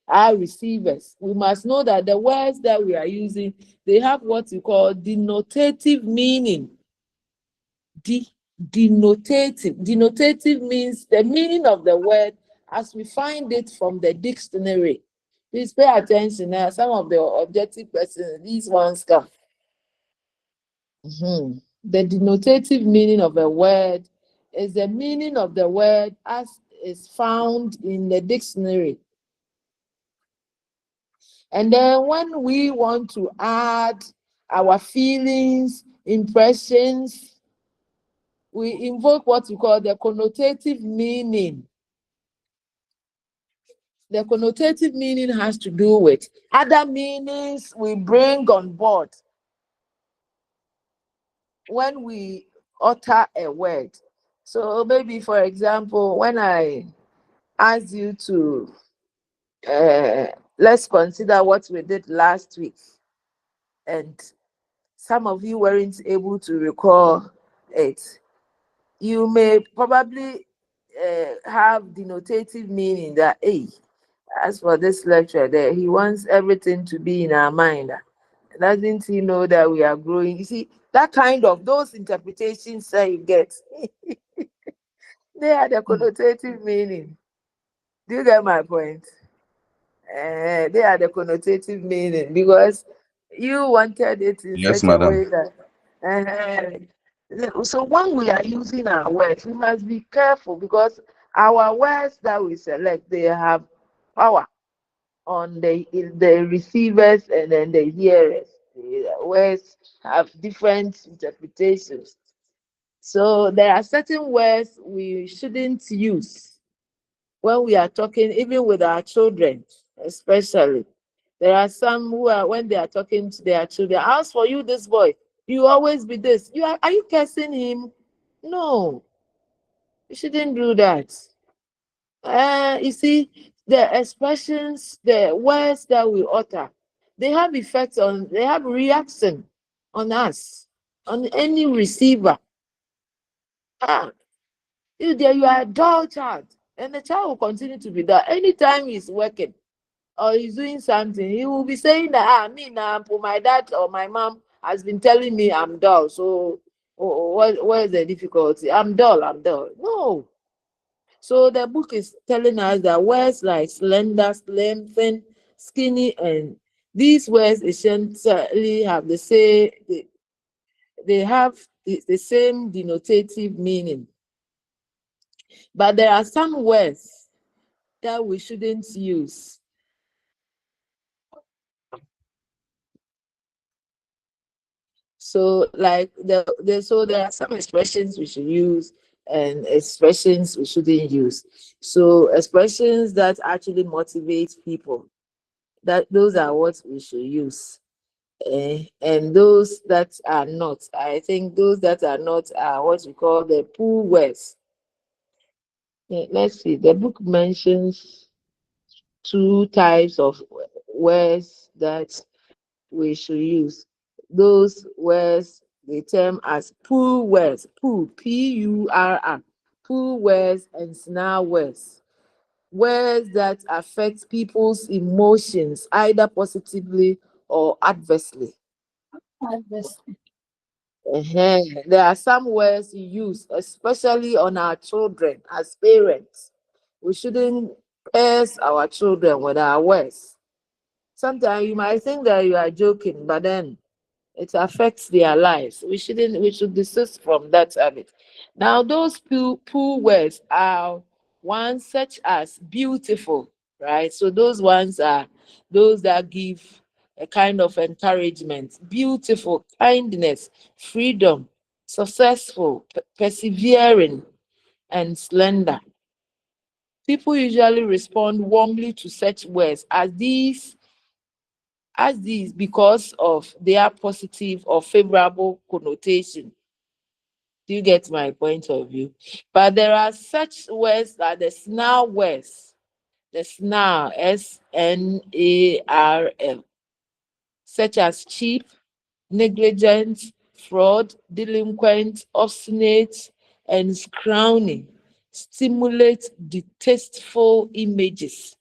our receivers. We must know that the words that we are using, they have what we call denotative meaning. Denotative. Denotative means the meaning of the word as we find it from the dictionary. Please pay attention now. Some of the objective persons, these ones come. The denotative meaning of a word is the meaning of the word as is found in the dictionary. And then when we want to add our feelings, impressions, we invoke what we call the connotative meaning. The connotative meaning has to do with other meanings we bring on board when we utter a word. So maybe, for example, when I ask you to, let's consider what we did last week, and some of you weren't able to recall it, you may probably have denotative meaning that, hey, as for this lecture there, he wants everything to be in our mind. Doesn't he know that we are growing? You see, that kind of, those interpretations that you get, they are the connotative meaning. Do you get my point? They are the connotative meaning because you wanted it in Yes, such a madam. way that So when we are using our words, we must be careful because our words that we select, they have power on the receivers and then the hearers. The words have different interpretations. So there are certain words we shouldn't use when we are talking, even with our children, especially. There are some who are, when they are talking to their children, as for you, this boy, you always be this. Are you cursing him? No, you shouldn't do that. You see, the expressions, the words that we utter, they have effects on, they have reaction on us, on any receiver. Ah, you are a dull child, and the child will continue to be dull. Anytime he's working or he's doing something, he will be saying that, me now, my dad or my mom has been telling me I'm dull. So, what is the difficulty? I'm dull, I'm dull. No. So the book is telling us that words like slender, slim, thin, skinny, and these words essentially have they have the same denotative meaning. But there are some words that we shouldn't use. So like so there are some expressions we should use and expressions we shouldn't use. So expressions that actually motivate people, that those are what we should use. And those that are not, I think those that are not are what we call the pull words. Let's see, the book mentions two types of words that we should use. Those words they term as pull words, pull, P-U-R-R, pull words and snare words. Words that affect people's emotions either positively or adversely. There are some words you use, especially on our children as parents. We shouldn't curse our children with our words. Sometimes you might think that you are joking, but then it affects their lives. We should desist from that habit. Now, those poor words are ones such as beautiful, right? So those ones are those that give a kind of encouragement, beautiful, kindness, freedom, successful, persevering, and slender. People usually respond warmly to such words as these because of their positive or favorable connotation. Do you get my point of view? But there are such words that the snarl words, the snarl, SNARL, such as cheap, negligent, fraud, delinquent, obstinate, and scrawny, stimulate distasteful images.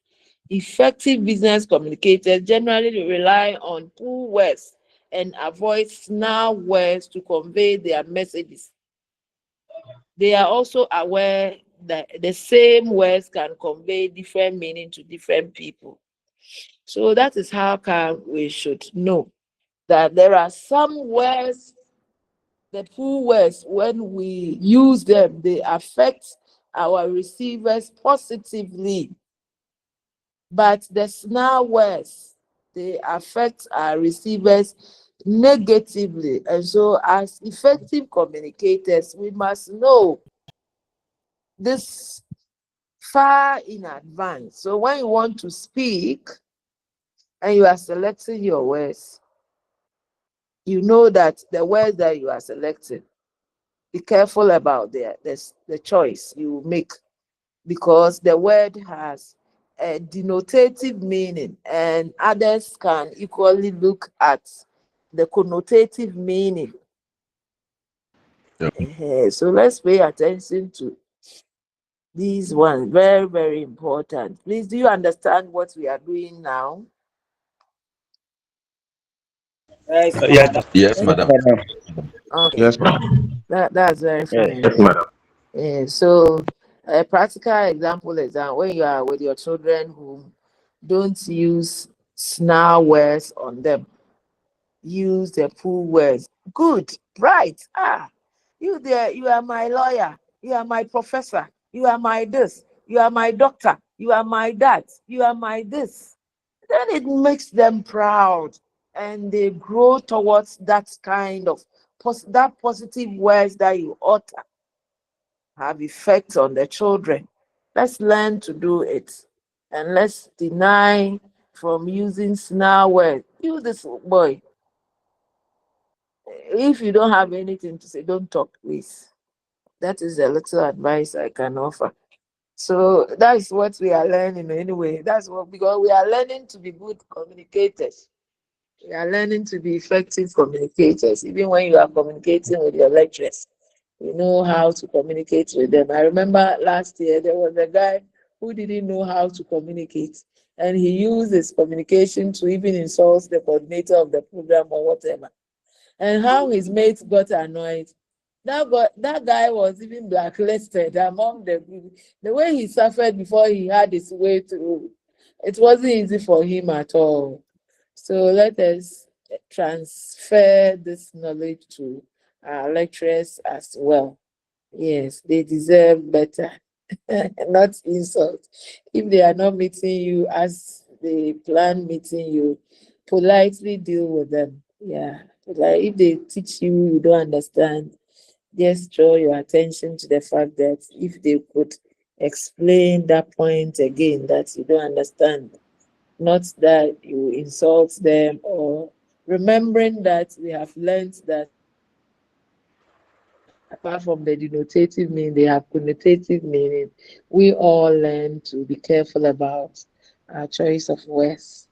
Effective business communicators generally rely on pull words and avoid snarl words to convey their messages. They are also aware that the same words can convey different meaning to different people. So that is how come we should know that there are some words, the pull words, when we use them, they affect our receivers positively. But the snare words, they affect our receivers negatively. And so, as effective communicators, we must know this far in advance. So, when you want to speak and you are selecting your words, you know that the words that you are selecting, be careful about the choice you make, because the word has a denotative meaning and others can equally look at the connotative meaning. So let's pay attention to these ones. Very, very important. Please, do you understand what we are doing now? Yes. Yes, madam. Okay, Yes, madam. that's very Yes. fine. So a practical example is that when you are with your children who don't use snarl words on them, use the pull words. Good, right. You there, you are my lawyer, you are my professor, you are my this, you are my doctor, you are my that, you are my this. Then it makes them proud and they grow towards that kind of that positive words that you utter have effect on the children. Let's learn to do it. And let's deny from using snarl words. You this boy, if you don't have anything to say, don't talk, please. That is a little advice I can offer. So that's what we are learning anyway. That's what, because we are learning to be good communicators. We are learning to be effective communicators. Even when you are communicating with your lecturers, you know how to communicate with them. I remember last year there was a guy who didn't know how to communicate, and he used his communication to even insult the coordinator of the program or whatever. And how his mates got annoyed. That guy was even blacklisted among the group. The way he suffered before he had his way through, it wasn't easy for him at all. So let us transfer this knowledge to our lecturers as well. Yes, they deserve better, not insult. If they are not meeting you as they plan meeting you, politely deal with them. Yeah, like if they teach you, you don't understand, just draw your attention to the fact that if they could explain that point again that you don't understand, not that you insult them, or remembering that we have learned that apart from the denotative meaning, they have connotative meaning. We all learn to be careful about our choice of words.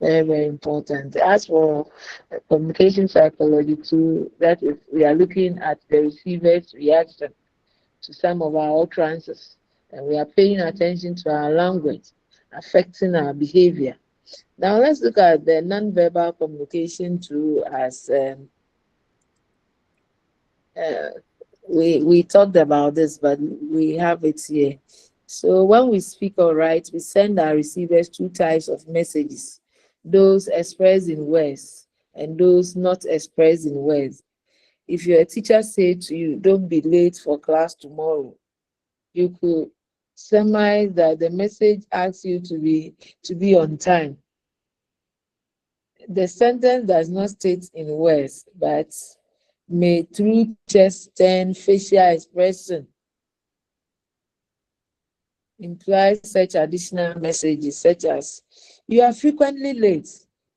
Very, very important. As for communication psychology too, that is, we are looking at the receiver's reaction to some of our utterances, and we are paying attention to our language affecting our behavior. Now let's look at the non-verbal communication too, as uh, we talked about this, but we have it here. So when we speak or write, we send our receivers two types of messages: those expressed in words and those not expressed in words. If your teacher say to you, "Don't be late for class tomorrow," you could surmise that the message asks you to be on time. The sentence does not state in words, but may through chest and facial expression imply such additional messages, such as "You are frequently late,"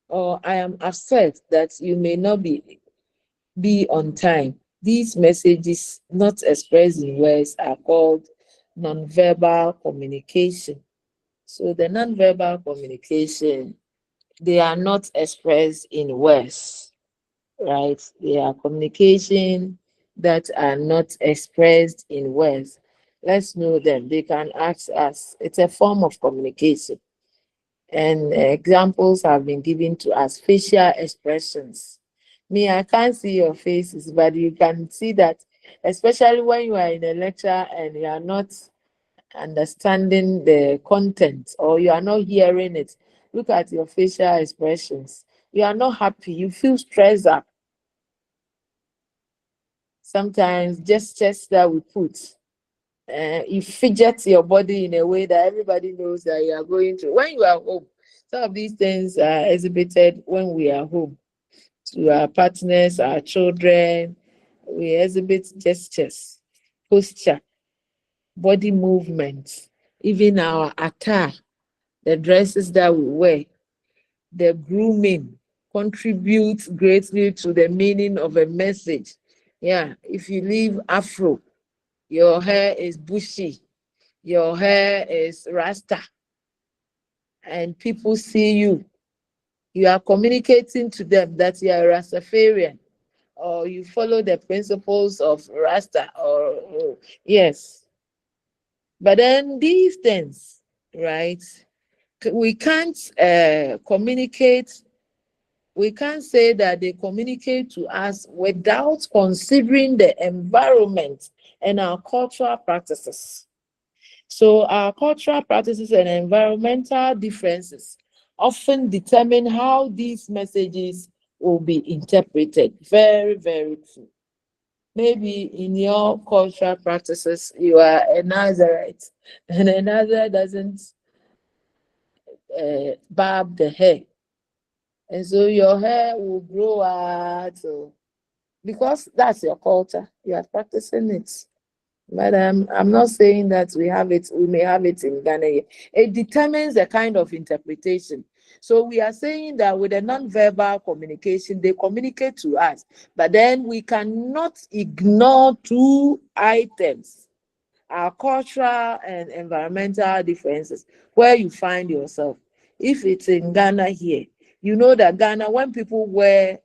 or "I am upset that you may not be on time." These messages, not expressed in words, are called nonverbal communication. So the nonverbal communication, they are not expressed in words, right? They are communication that are not expressed in words. Let's know them. They can act as, it's a form of communication. And examples have been given to us: facial expressions. Me, I can't see your faces, but you can see that, especially when you are in a lecture and you are not understanding the content or you are not hearing it. Look at your facial expressions. You are not happy, you feel stressed up. Sometimes gestures that we put, you fidget your body in a way that everybody knows that you are going to. When you are home, some of these things are exhibited when we are home to our partners, our children. We exhibit gestures, posture, body movements, even our attire, the dresses that we wear, the grooming contributes greatly to the meaning of a message. Yeah, if you leave Afro, your hair is bushy, your hair is rasta, and people see you, you are communicating to them that you are a Rastafarian, or you follow the principles of Rasta, or yes. But then these things, right? We can't communicate. We can't say that they communicate to us without considering the environment and our cultural practices. So our cultural practices and environmental differences often determine how these messages will be interpreted. Very, very true. maybe in your cultural practices, you are a Nazarite, and a Nazarite doesn't barb the hair. And so your hair will grow out. So, because that's your culture, you are practicing it. But I'm not saying that we have it, we may have it in Ghana here. It determines the kind of interpretation. So we are saying that with a non-verbal communication, they communicate to us, but then we cannot ignore two items: our cultural and environmental differences, where you find yourself. If it's in Ghana here, you know that Ghana, when people wear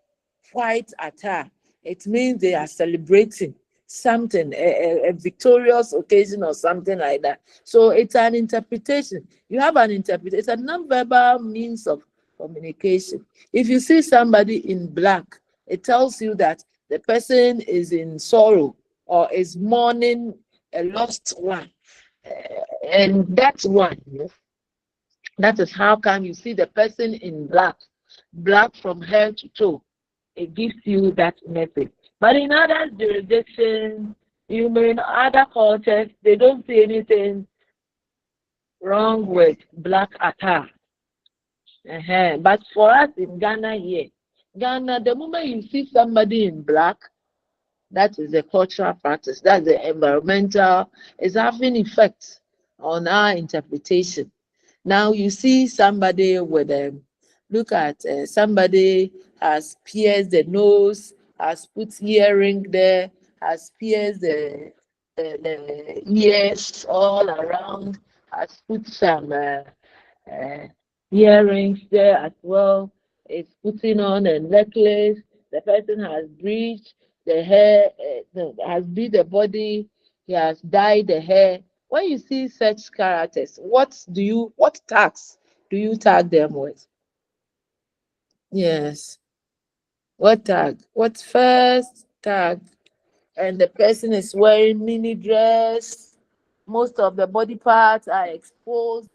white attire, it means they are celebrating something, a victorious occasion or something like that. So it's an interpretation. You have an interpretation. It's a non-verbal means of communication. If you see somebody in black, it tells you that the person is in sorrow or is mourning a lost one. And that's one. That is how come you see the person in black, black from head to toe. It gives you that message. But in other jurisdictions, you may in other cultures, they don't see anything wrong with black attire. But for us in Ghana here, Ghana, the moment you see somebody in black, that is a cultural practice. That's the environmental. It's having effect on our interpretation. Now you see somebody with look at somebody has pierced the nose, has put earring there, has pierced the ears all around, has put some earrings there as well. It's putting on a necklace. The person has bleached the hair, has bleached the body. He has dyed the hair. When you see such characters, what tags do you tag them with? Yes. What tag? What first tag? And the person is wearing mini dress. Most of the body parts are exposed.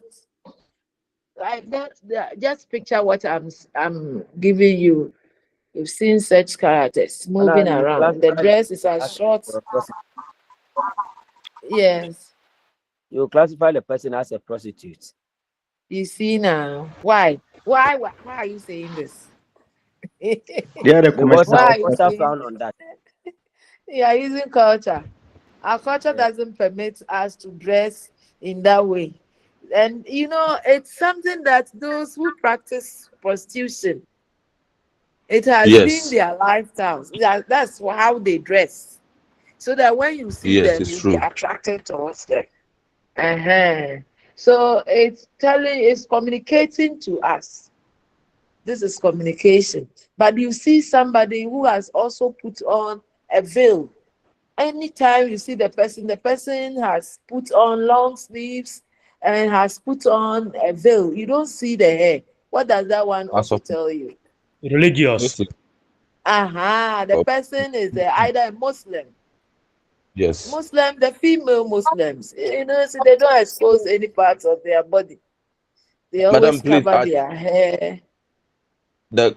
Like that, just picture what I'm giving you. You've seen such characters moving around. The dress is as short. Yes. You classify the person as a prostitute. You see now. Why? Why are you saying this? They are the Because Why our are you culture saying frown on that. you are using culture? Our culture Yeah. doesn't permit us to dress in that way. And it's something that those who practice prostitution, it has been Yes, their lifestyles. That's how they dress. So that when you see yes, them, it's you'll be true. attracted towards them. So it's communicating to us. This is communication. But you see somebody who has also put on a veil. Anytime you see the person has put on long sleeves and has put on a veil. You don't see the hair. What does that one As also of tell you? Religious. Muslim, The person is either a Muslim. yes. The female Muslims, so they don't expose any parts of their body. They Madam, always please, cover their hair. the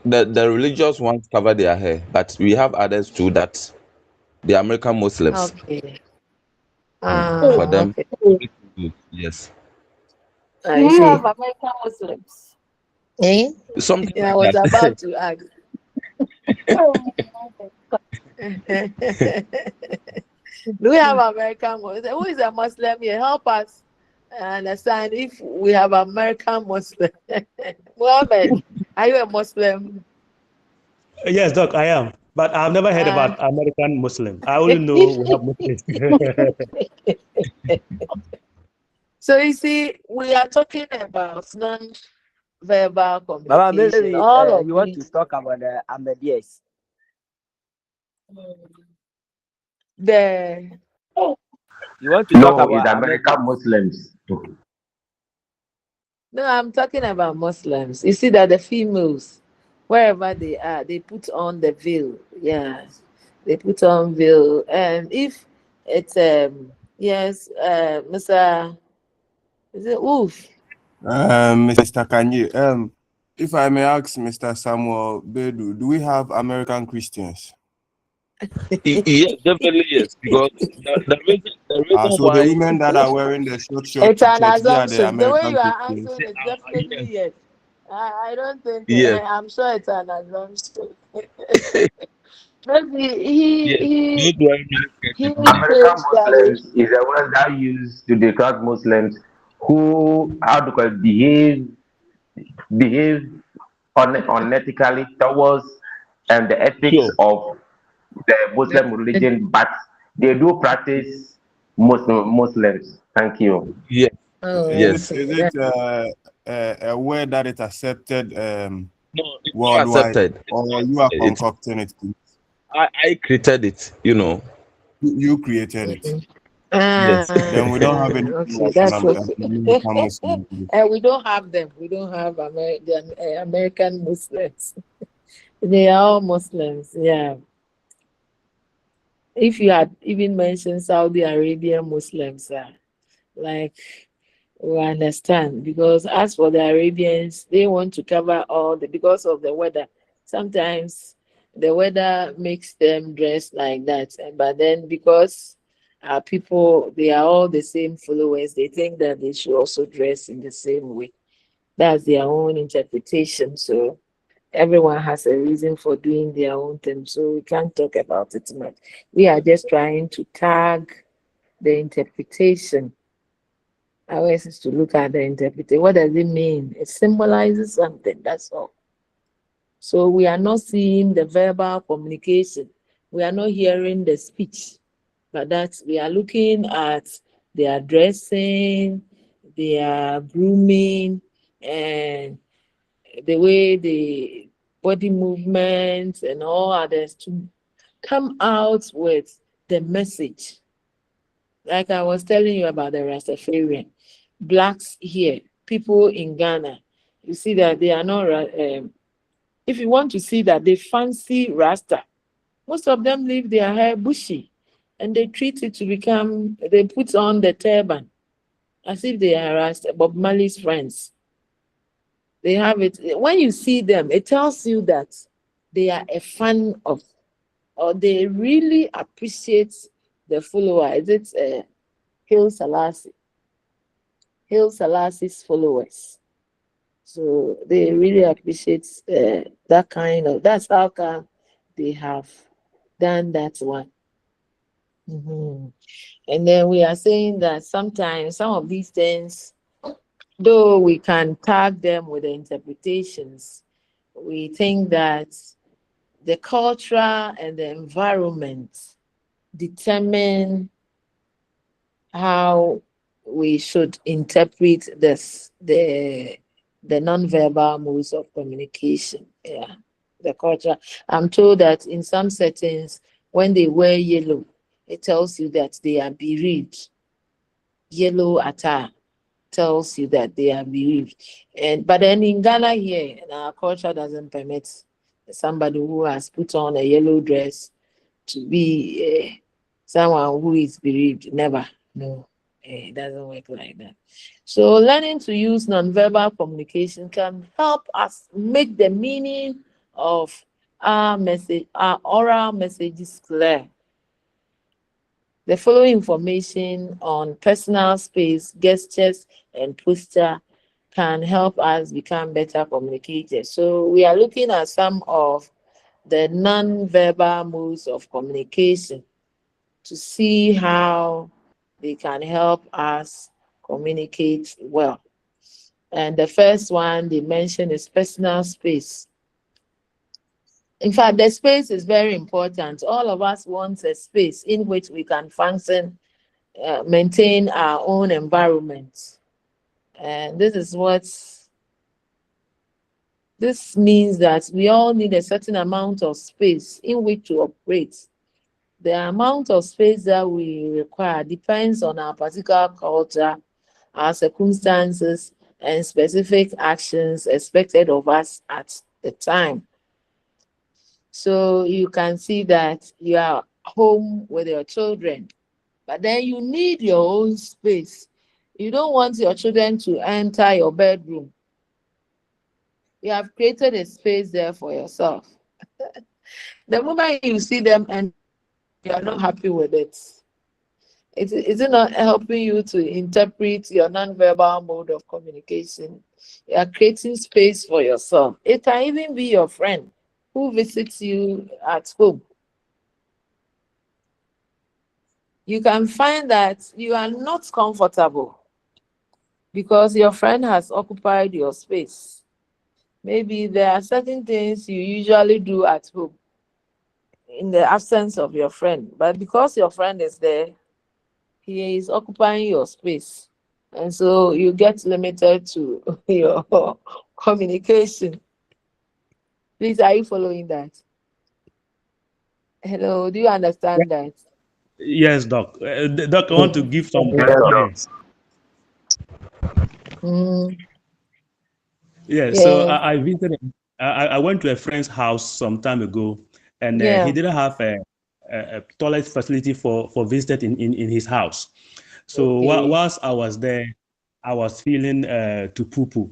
religious ones cover their hair, but we have others too that the American Muslims. Okay. For them, Okay. yes. Do I you have see. American Muslims? Eh? Something I like was that. about to ask. Do we have American Muslims? Who is a Muslim here? Help us understand if we have American Muslim. Muhammad, are you a Muslim? Yes, Doc, I am. But I've never heard Uh, about American Muslim. I only know we have Muslims. so you see, we are talking about non-verbal Mama, communication. maybe All of you want to these. talk about the Ahmadiyas. The You want to talk No, it's about American Ahmadiyas. Muslims. No, I'm talking about Muslims. You see that the females, wherever they are, they put on the veil. Yeah, they put on veil. And if it's yes, Mr. Is it Wolf? Mr. Kanye, if I may ask Mr. Samuel Bedu, do we have American Christians? Yes, definitely yes. Because the reason So the why women that are wearing the short short It's to an church, they are the assumption. The way American you are people. answering is yes, definitely yes. I don't think, yes, I'm sure it's an assumption. Maybe he yes. he Those wearing miniskirt he American thinks that Muslims is the one that used to describe Muslims who, how to call it, behave unethically towards the ethics sure. of the Muslim religion, but they do practice Muslims. Thank you. Yes, Is oh, it yes. okay. is it a word that is accepted No, it's not worldwide, accepted. It's or not you are accepted. It's concocting it? I created it. You created it. Mhm. Yes. Then we don't have any Okay, that's American okay. Muslims. We don't have them. We don't have American Muslims. They are all Muslims. Yeah. If you had even mentioned Saudi Arabian Muslims, like we understand, because as for the Arabians, they want to cover all the because of the weather. Sometimes the weather makes them dress like that, but then because our people they are all the same followers, they think that they should also dress in the same way. That's their own interpretation. So everyone has a reason for doing their own thing. So we can't talk about it much. We are just trying to tag the interpretation. Ours is to look at the interpretation. What does it mean? It symbolizes something, that's all. So we are not seeing the verbal communication. We are not hearing the speech, but that we are looking at their dressing, their grooming, and the way the body movements and all others to come out with the message. Like I was telling you about the Rastafarian, blacks here, people in Ghana, you see that they are not, if you want to see that they fancy Rasta, most of them leave their hair bushy and they treat it to become, they put on the turban as if they are Rasta, Bob Marley's friends. They have it. When you see them, it tells you that they are a fan of, or they really appreciate the follower. Is it Haile Selassie? Haile Selassie's followers. So they really appreciate that kind of. That's how come they have done that one. Mhm. And then we are saying that sometimes some of these things, though we can tag them with the interpretations, we think that the culture and the environment determine how we should interpret the non-verbal modes of communication. Yeah, the culture. I'm told that in some settings, when they wear yellow, it tells you that they are bereaved. Yellow attire tells you that they are bereaved. And but then in Ghana here, our culture doesn't permit somebody who has put on a yellow dress to be someone who is bereaved. Never. No, it doesn't work like that. So learning to use nonverbal communication can help us make the meaning of our message, our oral messages clear. The following information on personal space, gestures, and posture can help us become better communicators. So we are looking at some of the non-verbal modes of communication to see how they can help us communicate well. And the first one they mentioned is personal space. In fact, the space is very important. All of us want a space in which we can function, maintain our own environment. And this means that we all need a certain amount of space in which to operate. The amount of space that we require depends on our particular culture, our circumstances, and specific actions expected of us at the time. So you can see that you are home with your children, but then you need your own space. You don't want your children to enter your bedroom. You have created a space there for yourself. The moment you see them enter You are not happy with it. Is it not helping you to interpret your non-verbal mode of communication? You are creating space for yourself. It can even be your friend who visits you at home. You can find that you are not comfortable because your friend has occupied your space. Maybe there are certain things you usually do at home in the absence of your friend, but because your friend is there, he is occupying your space. And so you get limited to your communication. Please, are you following that? Hello, do you understand that? Yes, Doc. Doc, I want to give some Yes, sir. points. Mm, Yeah, so yeah, I visited. I went to a friend's house some time ago, and he yeah. didn't have a toilet facility for visitors in his house. So Okay. whilst I was there, I was feeling to poo poo.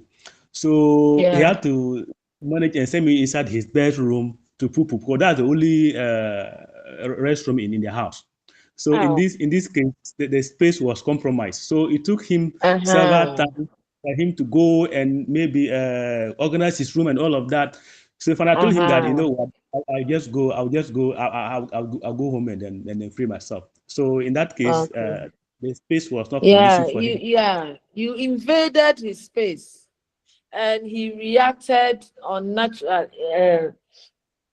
So he Yeah. had to manage and send me inside his bedroom to poo poo because that's the only restroom in the house. So Oh. in this case, the space was compromised. So it took him several Uh-huh. times for him to go and maybe organize his room and all of that. So if I told him that, you Uh-huh. know what, I'll go home and then free myself. So in that case, Okay. the space was not Yeah, conducive for him. you invaded his space and he reacted unnatural.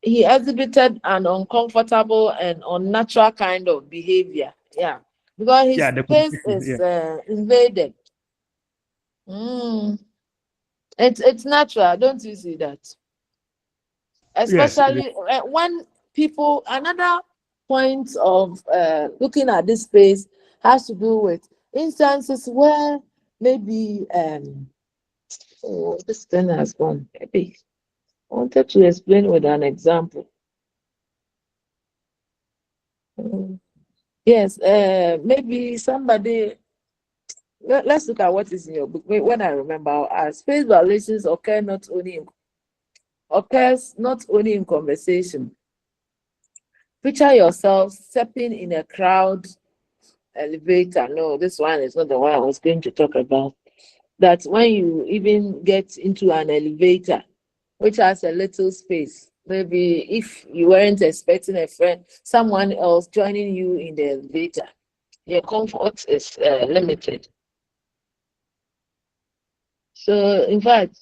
He exhibited an uncomfortable and unnatural kind of behavior. Yeah, because his Yeah, the space communication. is Yeah, invaded. Mm. It's natural, don't you see that? yes, Especially when people. Another point of looking at this space has to do with instances where maybe oh, this thing has gone. Maybe I wanted to explain with an example. Mm. Yes, maybe somebody. Let's look at what is in your book. When I remember, space violations occurs not only in conversation. Picture yourself stepping in a crowd elevator. No, this one is not the one I was going to talk about. That when you even get into an elevator, which has a little space, maybe if you weren't expecting a friend, someone else joining you in the elevator, your comfort is limited. So, in fact,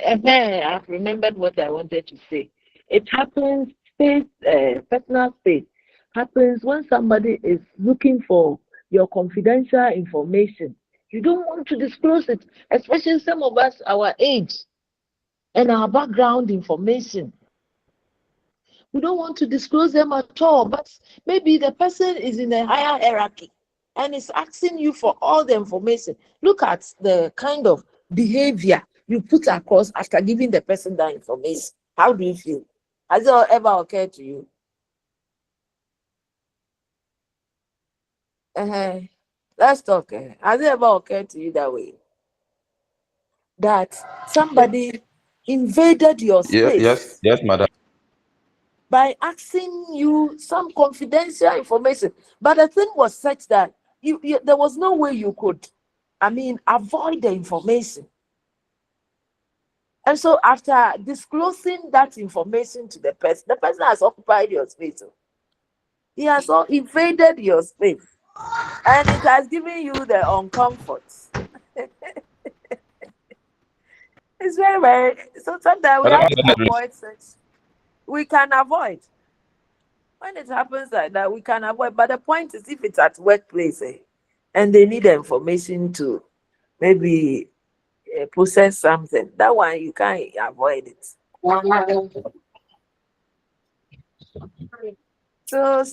I've remembered what I wanted to say. It happens, personal space happens when somebody is looking for your confidential information. You don't want to disclose it, especially some of us, our age and our background information. We don't want to disclose them at all, but maybe the person is in a higher hierarchy and is asking you for all the information. Look at the kind of behavior you put across after giving the person that information. How do you feel? Has it ever occurred to you? Uh-huh. Let's talk. Has it ever occurred to you that way? That somebody invaded your Yes, space yes, madam. by asking you some confidential information. But the thing was such that there was no way you could, avoid the information. And so after disclosing that information to the person has occupied your space. He has all invaded your space. And it has given you the uncomfort. It's very, very, so sometimes we Madam, have to avoid such. We can avoid. When it happens like that, we can avoid. But the point is, if it's at workplace and they need the information to maybe process something, that one you can't avoid it. So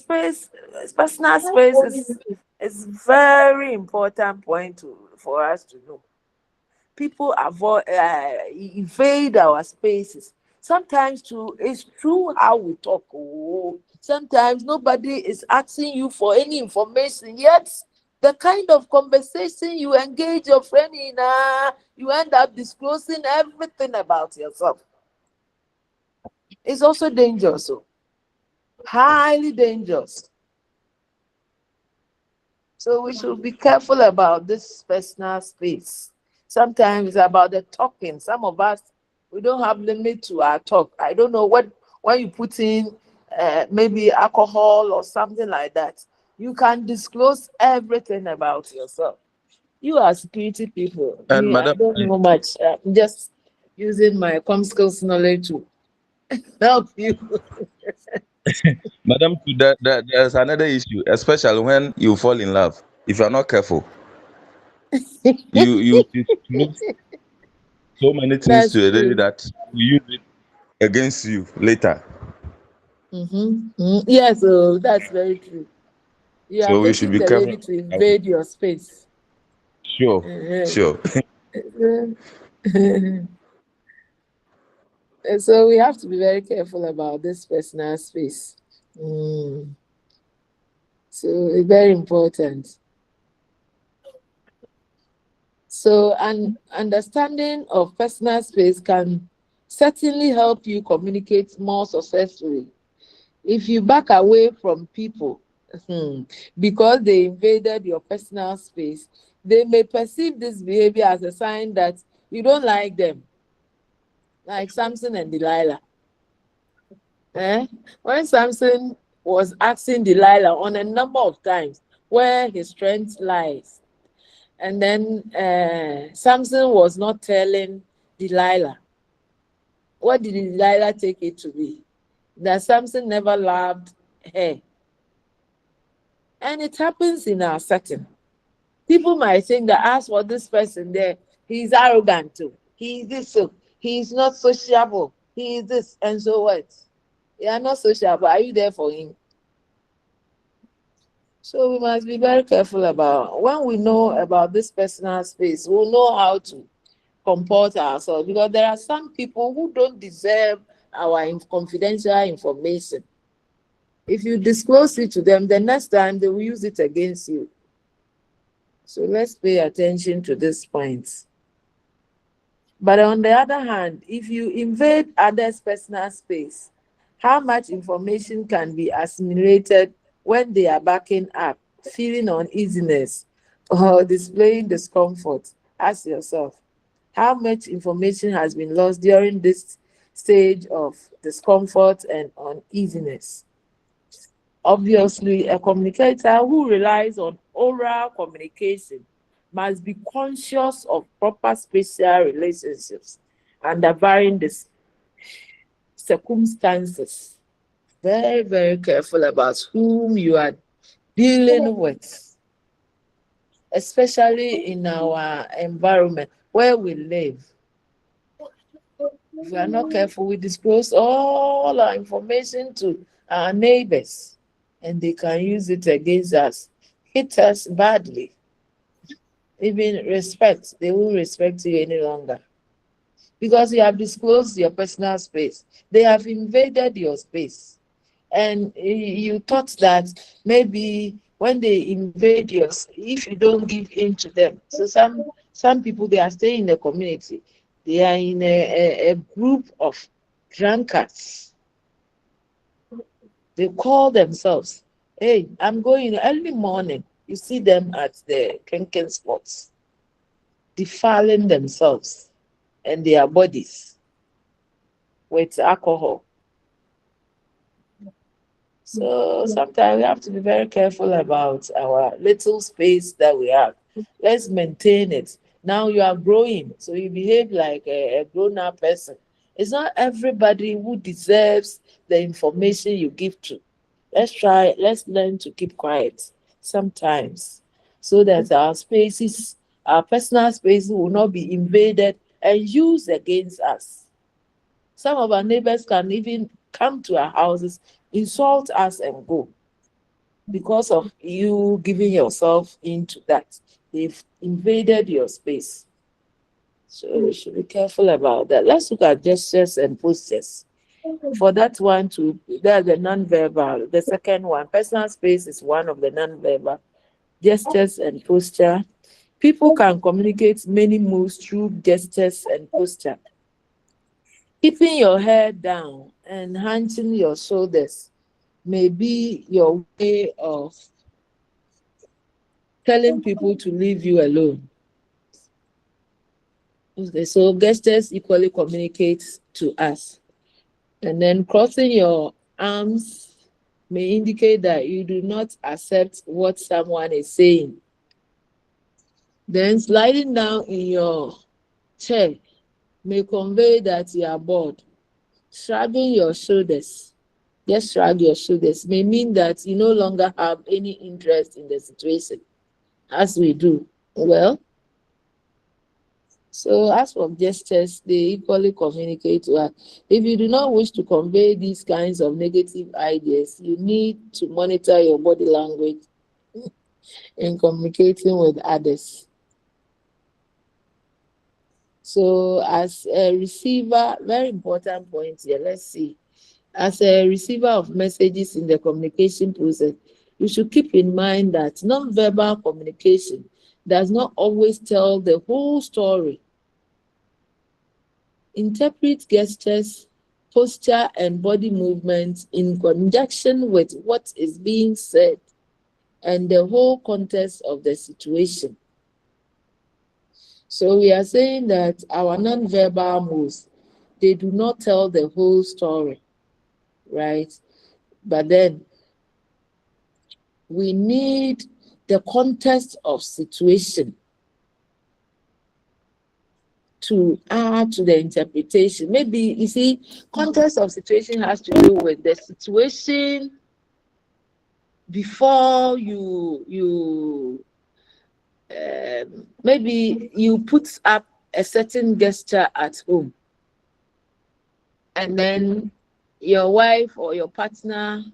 personal space is very important point for us to know. People invade our spaces. Sometimes too, it's true how we talk. Oh, sometimes nobody is asking you for any information yet. The kind of conversation you engage your friend in, you end up disclosing everything about yourself. It's also dangerous, highly dangerous. So we should be careful about this personal space. Sometimes it's about the talking. Some of us, we don't have limit to our talk. I don't know what when you put in maybe alcohol or something like that, you can disclose everything about yourself. You are security people. And Me, I Madam, don't know much. I'm just using my com skills knowledge to help you. Madam, there's another issue, especially when you fall in love. If you are not careful, you disclose so many things That's to a lady true. that will use it against you later. Yes, so that's very true. You are So we should making be the careful. lady to invade your space. Sure, Uh-huh. sure. And so we have to be very careful about this personal space. Mm. So it's very important. So an understanding of personal space can certainly help you communicate more successfully. If you back away from people because they invaded your personal space, they may perceive this behavior as a sign that you don't like them, like Samson and Delilah. When Samson was asking Delilah on a number of times where his strength lies, and then Samson was not telling Delilah. What did Delilah take it to be? That Samson never loved her. And it happens in our setting. People might think that as for this person there, he's arrogant too. He is this so. He's not sociable. He is this. And so what? You are not sociable. Are you there for him? So we must be very careful about when we know about this personal space, we'll know how to comport ourselves because there are some people who don't deserve our confidential information. If you disclose it to them, the next time they will use it against you. So let's pay attention to this point. But on the other hand, if you invade others' personal space, how much information can be assimilated when they are backing up, feeling uneasiness, or displaying discomfort? Ask yourself, how much information has been lost during this stage of discomfort and uneasiness? Obviously, a communicator who relies on oral communication must be conscious of proper spatial relationships under varying circumstances. Very, very careful about whom you are dealing with, especially in our environment where we live. If we are not careful, we disclose all our information to our neighbors, and they can use it against us, hit us badly. Even respect, they won't respect you any longer because you have disclosed your personal space. They have invaded your space, and you thought that maybe when they invade yours, if you don't give in to them. So some people, they are staying in the community. They are in a group of drunkards. They call themselves, hey, I'm going early morning. You see them at the drinking spots, defiling themselves and their bodies with alcohol. So sometimes we have to be very careful about our little space that we have. Let's maintain it. Now you are growing, so you behave like a grown-up person. It's not everybody who deserves the information you give to. Let's learn to keep quiet sometimes so that our spaces, our personal spaces will not be invaded and used against us. Some of our neighbors can even come to our houses, insult us, and go because of you giving yourself into that. They've invaded your space. So we should be careful about that. Let's look at gestures and postures. For that one to that's the non-verbal. The second one, personal space, is one of the non-verbal. Gestures and posture. People can communicate many moves through gestures and posture. Keeping your head down and hunching your shoulders may be your way of telling people to leave you alone. Okay, so gestures equally communicate to us. And then crossing your arms may indicate that you do not accept what someone is saying. Then sliding down in your chair may convey that you are bored. Shrugging your shoulders, just shrug your shoulders, may mean that you no longer have any interest in the situation, as we do. Well, so as for gestures, they equally communicate to us. If you do not wish to convey these kinds of negative ideas, you need to monitor your body language in communicating with others. So as a receiver, very important point here, let's see. As a receiver of messages in the communication process, you should keep in mind that nonverbal communication does not always tell the whole story. Interpret gestures, posture, and body movements in conjunction with what is being said and the whole context of the situation. So we are saying that our non-verbal moves, they do not tell the whole story, right? But then we need the context of situation to add to the interpretation. Maybe, you see, context of situation has to do with the situation before maybe you put up a certain gesture at home, and then your wife or your partner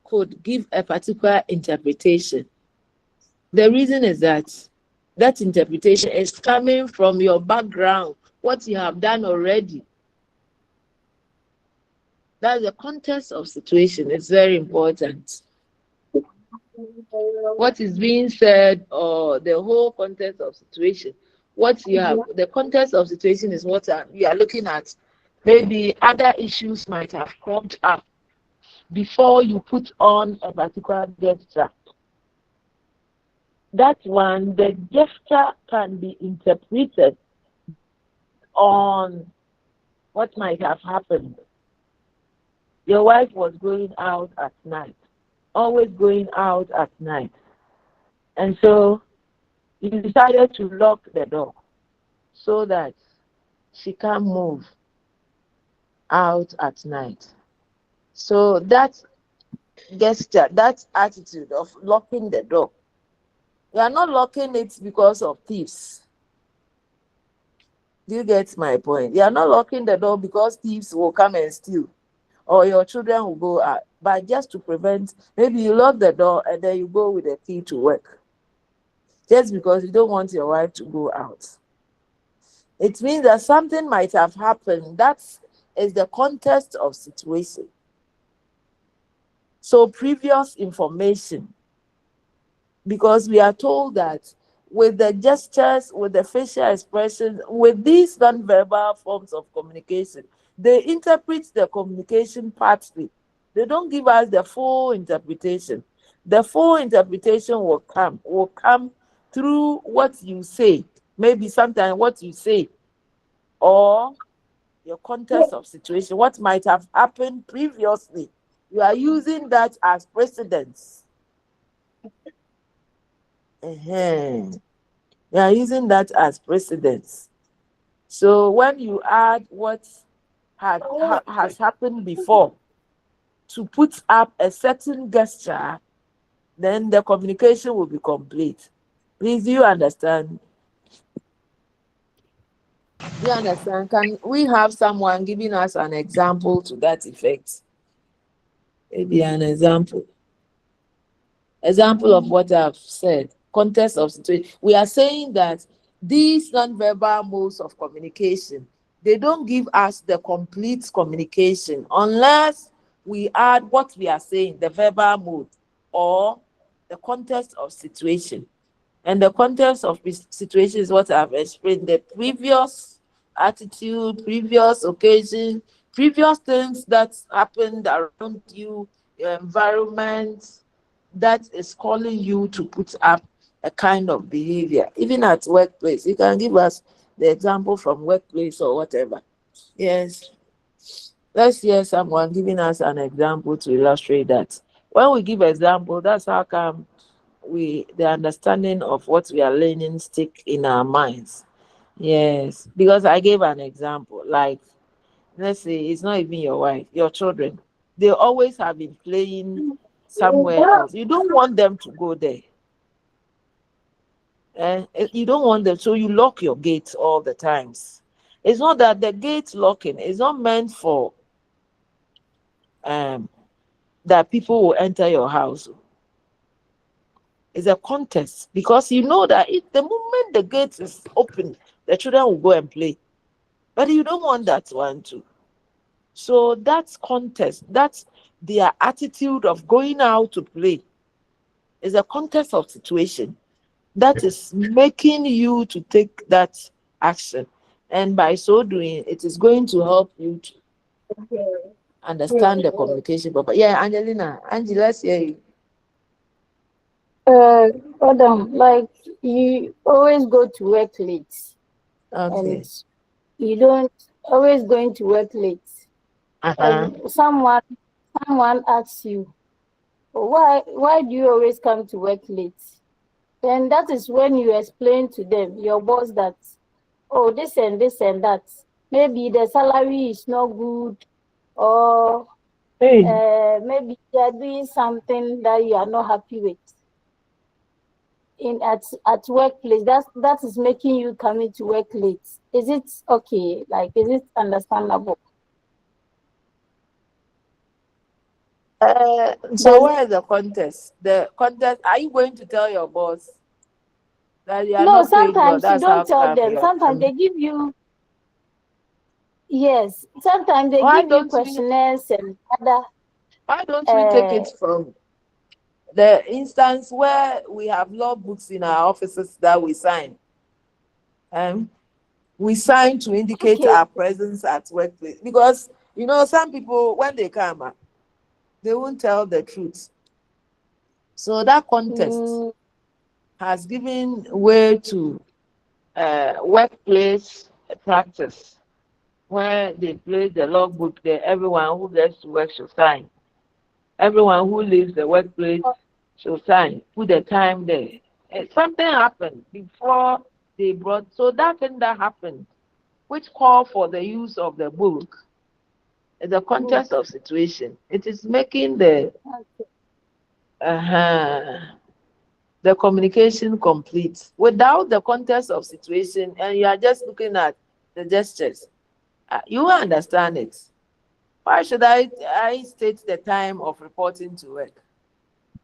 could give a particular interpretation. The reason is that that interpretation is coming from your background, what you have done already. That's the context of situation. It's very important. What is being said, or the whole context of situation. What you have, the context of situation is what you are looking at. Maybe other issues might have cropped up before you put on a particular gesture. That one, the gesture can be interpreted on what might have happened. Your wife was going out at night, always going out at night. And so you decided to lock the door so that she can't move out at night. So that gesture, that attitude of locking the door, you are not locking it because of thieves. Do you get my point? You are not locking the door because thieves will come and steal, or your children will go out, but just to prevent. Maybe you lock the door and then you go with the key to work, just because you don't want your wife to go out. It means that something might have happened. That is the context of situation. So previous information, because we are told that with the gestures, with the facial expressions, with these non-verbal forms of communication, they interpret the communication partly. They don't give us the full interpretation. The full interpretation will come through what you say, maybe sometimes what you say, or your context of situation, what might have happened previously. You are using that as precedence. You are using that as precedence. So when you add what has happened before to put up a certain gesture, then the communication will be complete. Please, do you understand? Do you understand? Can we have someone giving us an example to that effect? Maybe an example. Example of what I've said. Context of situation. We are saying that these non-verbal modes of communication, they don't give us the complete communication unless we add what we are saying, the verbal mode, or the context of situation. And the context of situation is what I've explained: the previous attitude, previous occasion, previous things that happened around you, your environment, that is calling you to put up a kind of behavior, even at workplace. You can give us the example from workplace or whatever. Yes. Let's hear someone giving us an example to illustrate that. When we give example, that's how come the understanding of what we are learning stick in our minds. Yes, because I gave an example, like let's say it's not even your wife, your children. They always have been playing somewhere else. You don't want them to go there. And you don't want them, so you lock your gates all the times. It's not that the gate locking is not meant for that people will enter your house. It's a contest because you know that if the moment the gate is open, the children will go and play. But you don't want that one too. So that's contest. That's their attitude of going out to play. It's a contest of situation that is making you to take that action. And by so doing, it is going to help you to understand the communication. But yeah, Angie, let's hear you. Madam, like you always go to work late, Okay. and you don't always going to work late, and someone asks you, why do you always come to work late? Then that is when you explain to them, your boss, that, oh, this and that. Maybe the salary is not good, or maybe you are doing something that you are not happy with at workplace. That is making you coming to work late. Is it okay? Like, is it understandable? So where is the contest? The contest, are you going to tell your boss that you are No, not paying well? sometimes you That's how don't tell come them. you are Sometimes they coming. give you, yes, sometimes they Why give you don't we questionnaires and other. take it from the instance where we have law books in our offices that we sign? We sign to indicate our presence at workplace, because you know some people when they come, they won't tell the truth. So that contest has given way to workplace practice, where they place the logbook there. Everyone who gets to work should sign. Everyone who leaves the workplace should sign. Put the time there. Something happened before they brought. So that thing that happened, which call for the use of the book, is a contest of situation. It is making the communication complete. Without the context of situation, and you are just looking at the gestures, you will understand it. Why should I state the time of reporting to work?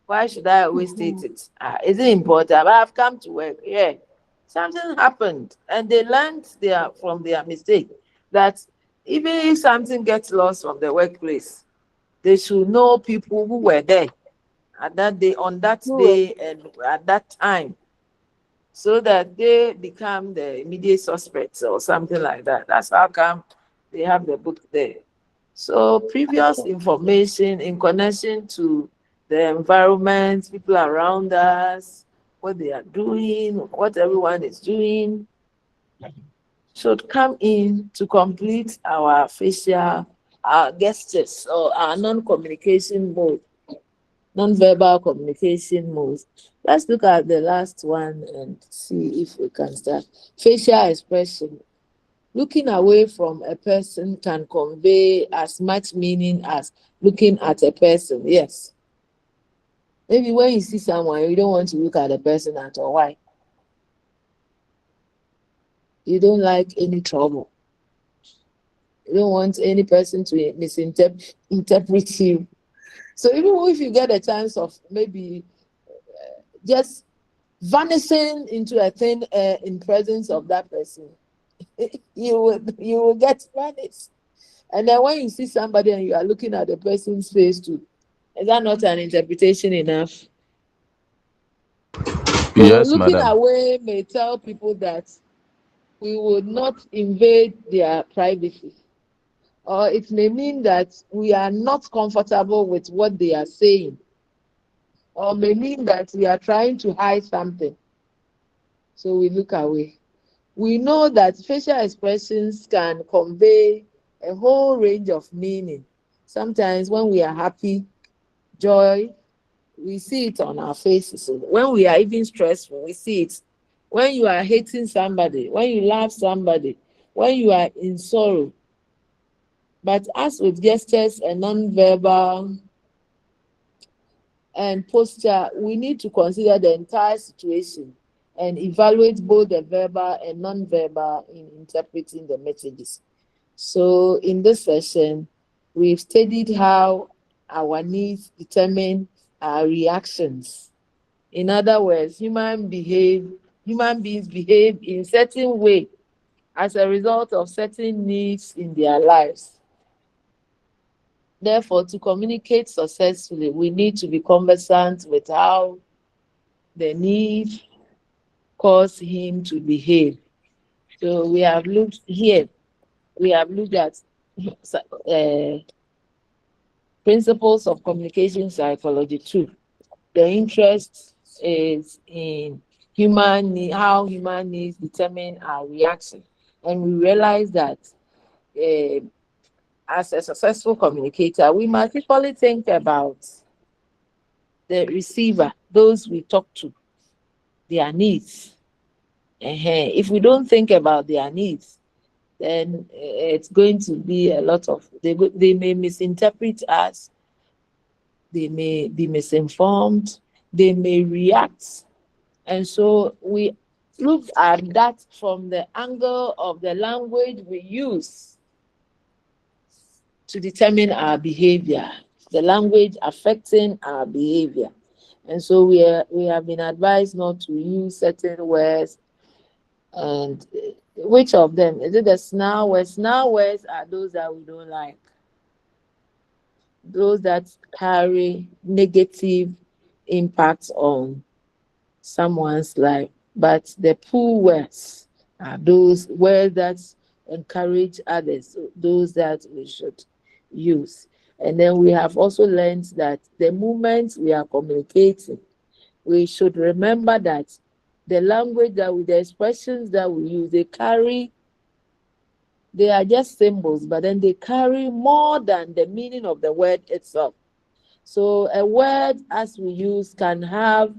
Why should I always state it? Is it important? I've come to work. Yeah, something happened, and they learned from their mistake that even if something gets lost from the workplace, they should know people who were there at that day, on that day, and at that time, so that they become the immediate suspects or something like that. That's how come they have the book there. So previous information in connection to the environment, people around us, what they are doing, what everyone is doing, should come in to complete our facial, our gestures, or our non-communication mode, non-verbal communication modes. Let's look at the last one and see if we can start. Facial expression. Looking away from a person can convey as much meaning as looking at a person. Yes. Maybe when you see someone, you don't want to look at the person at all. Why? You don't like any trouble. You don't want any person to misinterpret you. So even if you get a chance of maybe just vanishing into a thin air in presence of that person, you will get vanished. And then when you see somebody and you are looking at the person's face too, is that not an interpretation enough? So Yes, looking madam. away may tell people that we would not invade their privacy. Or it may mean that we are not comfortable with what they are saying. Or may mean that we are trying to hide something. so we look away. We know that facial expressions can convey a whole range of meaning. Sometimes when we are happy, joy, we see it on our faces. When we are even stressful, we see it. When you are hating somebody, when you love somebody, when you are in sorrow. But as with gestures and non-verbal and posture, we need to consider the entire situation and evaluate both the verbal and non-verbal in interpreting the messages. So in this session, we've studied how our needs determine our reactions. In other words, human beings behave in certain way as a result of certain needs in their lives. Therefore, to communicate successfully, we need to be conversant with how the need cause him to behave. So we have looked at principles of communication psychology too. The interest is in how human needs determine our reaction. And we realize that as a successful communicator, we must equally think about the receiver, those we talk to, their needs. If we don't think about their needs, then it's going to be a lot of, they may misinterpret us, they may be misinformed, they may react. And so we look at that from the angle of the language we use to determine our behavior, the language affecting our behavior. And so we have been advised not to use certain words. And which of them? Is it the snarl words? Snarl words are those that we don't like, those that carry negative impacts on someone's life. But the pull words are those words that encourage others, those that we should use. And then we have also learned that the moment we are communicating, we should remember that the language the expressions that we use, they are just symbols, but then they carry more than the meaning of the word itself. So a word as we use can have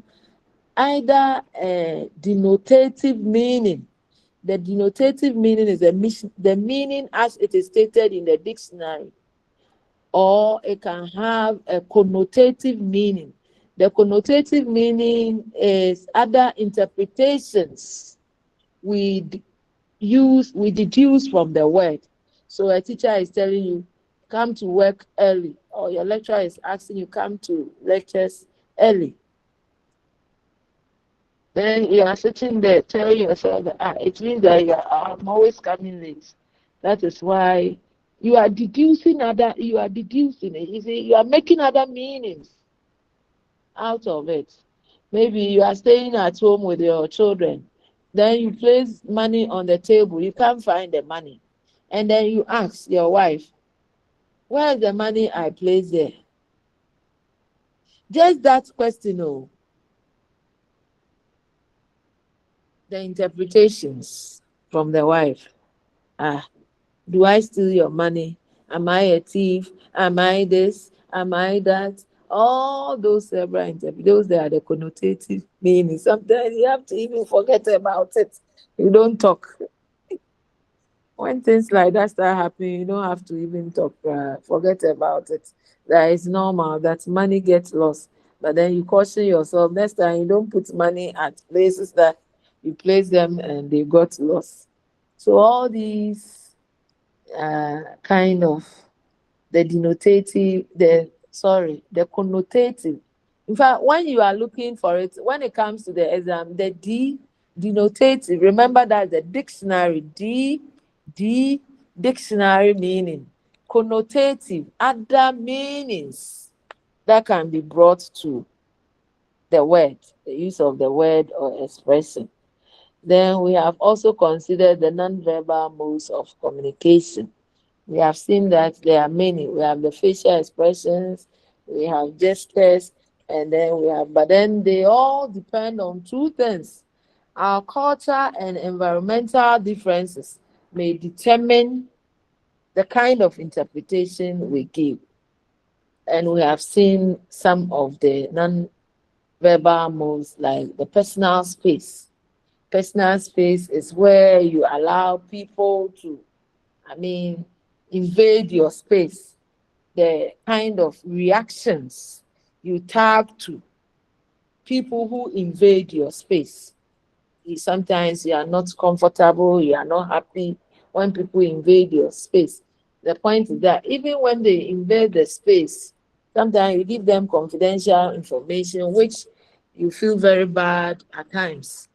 either a denotative meaning. The denotative meaning is the meaning as it is stated in the dictionary, or it can have a connotative meaning. The connotative meaning is other interpretations we deduce from the word. So a teacher is telling you, come to work early, or your lecturer is asking you, come to lectures early. Then you are sitting there telling yourself that it means that I'm always coming late. That is why you are deducing it. You see, you are making other meanings out of it. Maybe you are staying at home with your children. Then you place money on the table. You can't find the money. And then you ask your wife, where is the money I placed there? Just that question, the interpretations from the wife. Do I steal your money? Am I a thief? Am I this? Am I that? All those several interpretations, those that are the connotative meanings. Sometimes you have to even forget about it. You don't talk. When things like that start happening, you don't have to even talk, forget about it. That is normal, that money gets lost. But then you caution yourself, next time you don't put money at places that you place them and they got lost. So all these kind of the connotative. In fact, when you are looking for it, when it comes to the exam, the denotative, remember that the dictionary, dictionary meaning, connotative, other meanings that can be brought to the word, the use of the word or expression. Then we have also considered the non-verbal modes of communication. We have seen that there are many. We have the facial expressions, we have gestures, and then but then they all depend on two things: Our culture and environmental differences may determine the kind of interpretation we give. And we have seen some of the non-verbal moves like the personal space. Personal space is where you allow people to, invade your space. The kind of reactions you tag to people who invade your space. Sometimes you are not comfortable, you are not happy when people invade your space. The point is that even when they invade the space, sometimes you give them confidential information, which you feel very bad at times.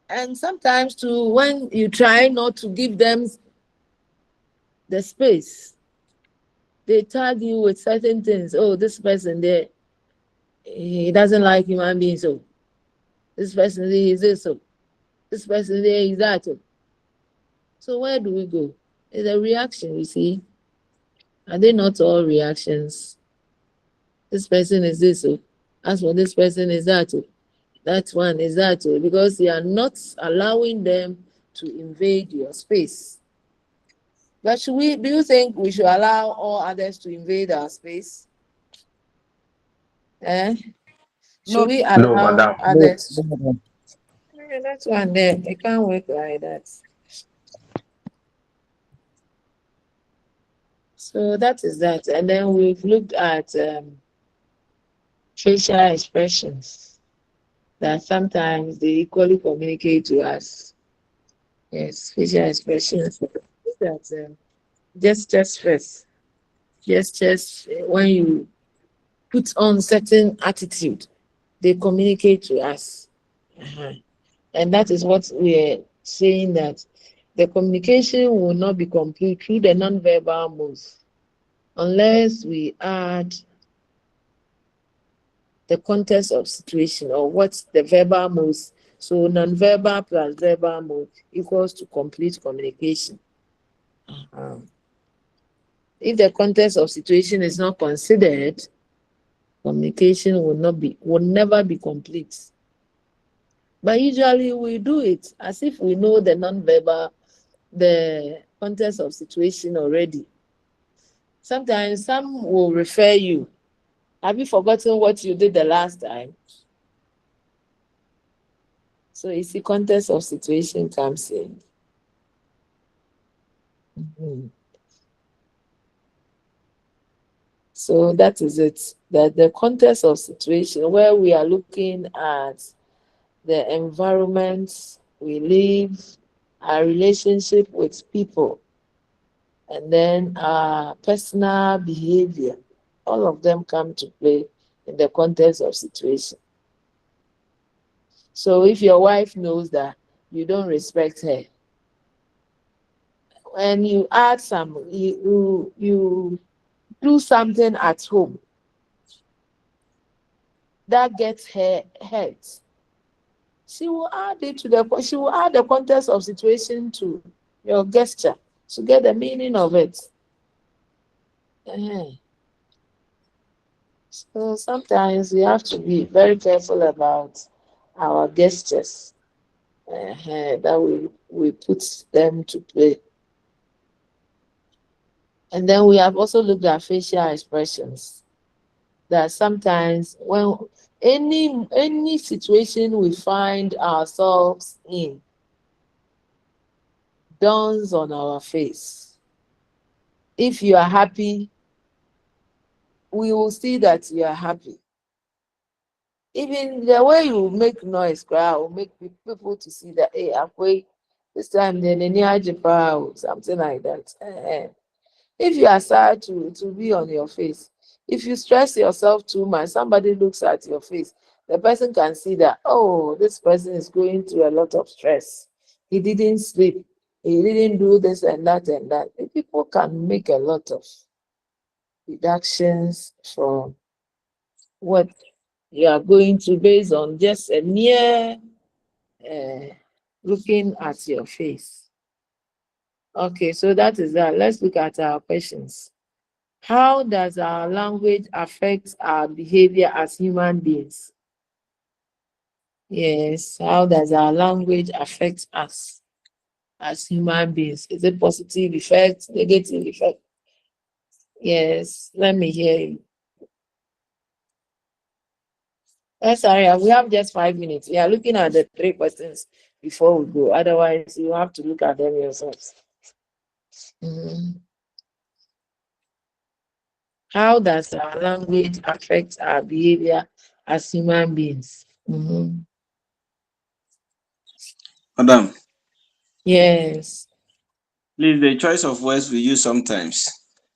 And sometimes too, when you try not to give them the space, they tag you with certain things. Oh, this person there, he doesn't like human beings. So this person there is this. So this person there is that. So where do we go? It's a reaction, you see. Are they not all reactions? This person is this. So as for this person is that. That one is that. Because you are not allowing them to invade your space. But do you think we should allow all others to invade our space? Should we No, allow madam. others? Yeah, that's one there. It can't work like that. So that is that. And then we've looked at facial expressions that sometimes they equally communicate to us. Yes, facial expressions. That gestures first. Gestures, when you put on certain attitude, they communicate to us. And that is what we're saying, that the communication will not be complete through the non-verbal moves unless we add the context of situation or what's the verbal moves. So non-verbal plus verbal mode equals to complete communication. If the context of situation is not considered, communication will never be complete. But usually we do it as if we know the non-verbal, the context of situation already. Sometimes some will refer you. Have you forgotten what you did the last time? So you see, context of situation comes in. So that is it. That the context of situation where we are looking at the environment we live, our relationship with people, and then our personal behavior. All of them come to play in the context of situation. So if your wife knows that you don't respect her, when you add you do something at home that gets her hurt, she will add the context of situation to your gesture to get the meaning of it. So sometimes we have to be very careful about our gestures, that we put them to play. And then we have also looked at facial expressions. That sometimes when any situation we find ourselves in dawns on our face. If you are happy, we will see that you are happy. Even the way you make noise, cry, will make people to see that, hey, Akwe, this time they're near Japan, something like that. If you are sad to be on your face, if you stress yourself too much, somebody looks at your face, the person can see that, oh, this person is going through a lot of stress. He didn't sleep. He didn't do this and that and that. People can make a lot of deductions from what you are going to based on just a mere looking at your face. Okay, so that is that. Let's look at our questions. How does our language affect our behavior as human beings? Yes. How does our language affect us as human beings? Is it positive effect, negative effect? Yes. Let me hear you. Sorry, we have just 5 minutes. We are looking at the 3 questions before we go. Otherwise, you have to look at them yourselves. How does our language affect our behavior as human beings? Madam, Yes. please, the choice of words we use sometimes.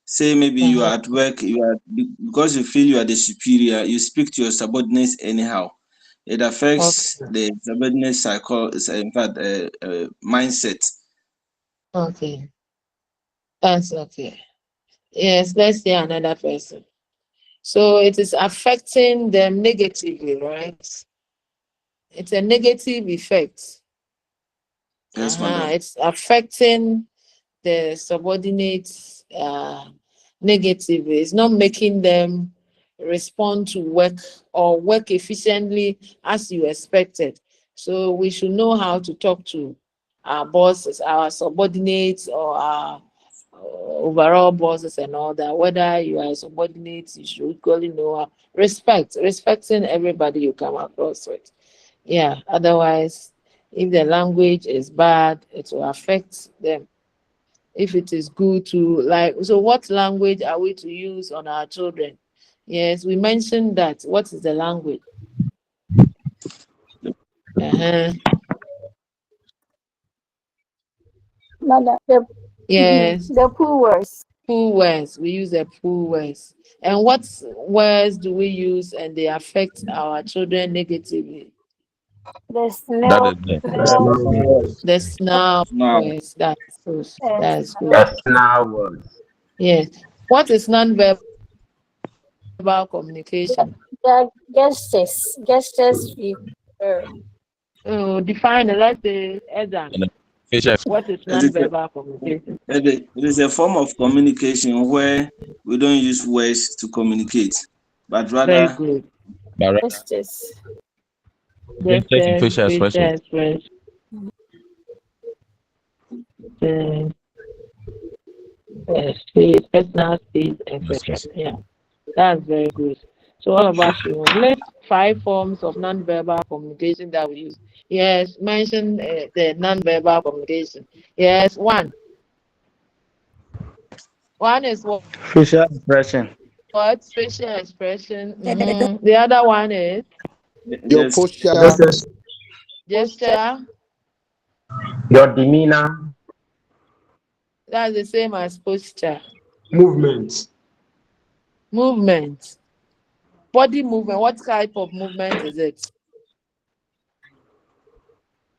Say maybe you are at work, because you feel you are the superior, you speak to your subordinates anyhow. It affects the subordinate mindset. Okay. That's okay. Yes, let's see another person. So it is affecting them negatively, right? It's a negative effect. Yes, madam. It's affecting the subordinates negatively. It's not making them respond to work or work efficiently as you expected. So we should know how to talk to our bosses, our subordinates, or our overall bosses and all that. Whether you are a subordinate, you should equally know respecting everybody you come across with. Yeah, otherwise, if the language is bad, it will affect them. If it is good to so what language are we to use on our children? Yes, we mentioned that. What is the language? Yes. The poor words. Poor words. We use the poor words. And what words do we use and they affect our children negatively? The snail. The snarl words. That's good. That's good. That's now words. Yes. What is non-verbal communication? The gestures we define it. Let's say Adam. What is non-verbal communication? It is a form of communication where we don't use words to communicate, but rather very good. Gestures. Facial expression. Personal speech, etc. Yeah, that's very good. So all of us should list 5 forms of non-verbal communication that we use. Yes, mention the non-verbal communication. Yes, one is what? Facial expression. What? Facial expression. The other one is your posture, gesture. Your demeanor. That's the same as posture. Movement. Body movement. What type of movement is it?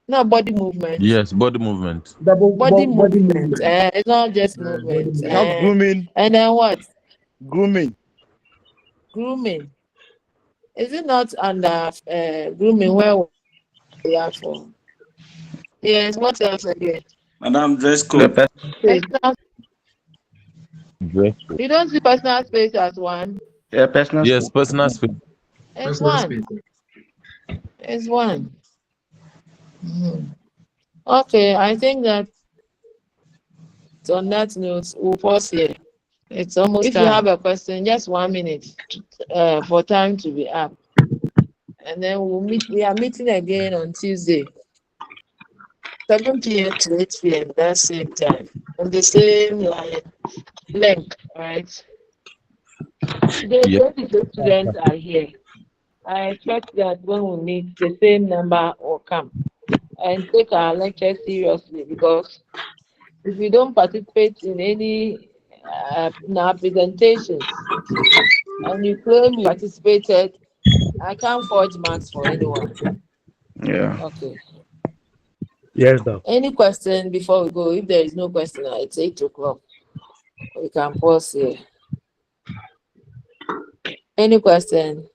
No, body movement. Yes, body movement. Body movement. It's not just movement. We have grooming. And then what? Grooming. Is it not under grooming where we are for? Yes, what else again? Madam, dress code. You don't see personal space as one? Yeah, personal space. Personal space. It's one. It's one. Okay, I think that on that note, we'll pause here. It's almost time. If you have a question, just 1 minute for time to be up. And then we'll meet. We are meeting again on Tuesday, 7 p.m. to 8 p.m. that same time, on the same length, right? The 22 students are here. I expect that when we meet, the same number will come and take our lecture seriously, because if you don't participate in any in our presentations and you claim you participated, I can't forge marks for anyone. Yeah. Okay. Yes, Doc. Any question before we go? If there is no question, it's 8 o'clock. We can pause here. Any question?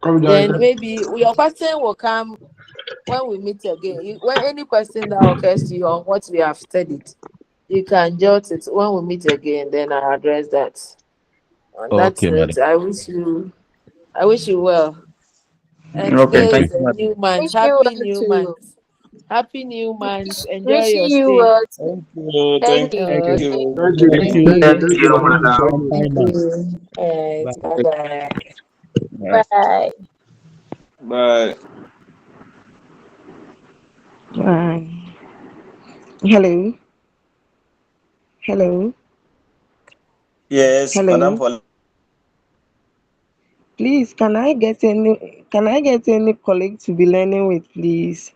Then maybe your question will come when we meet again. When any question that occurs to you on what we have studied, you can jot it when we meet again. Then I'll address that. On that note, I wish you well. And Okay, today is thank you, a madam. new month. Wish you Happy well new too. month. Happy new month. Enjoy Wishing your you stay. well too. Thank you. Thank Thank you. you. Thank you. Thank Thank you. Thank you. Thank you, you. Thank you for madam. your Thank time, man. you. All right. Bye. Bye bye. Yeah. Bye. Bye. Hello. Hello. Yes, Madam Hello. Paul. Please, can I get any colleague to be learning with, please?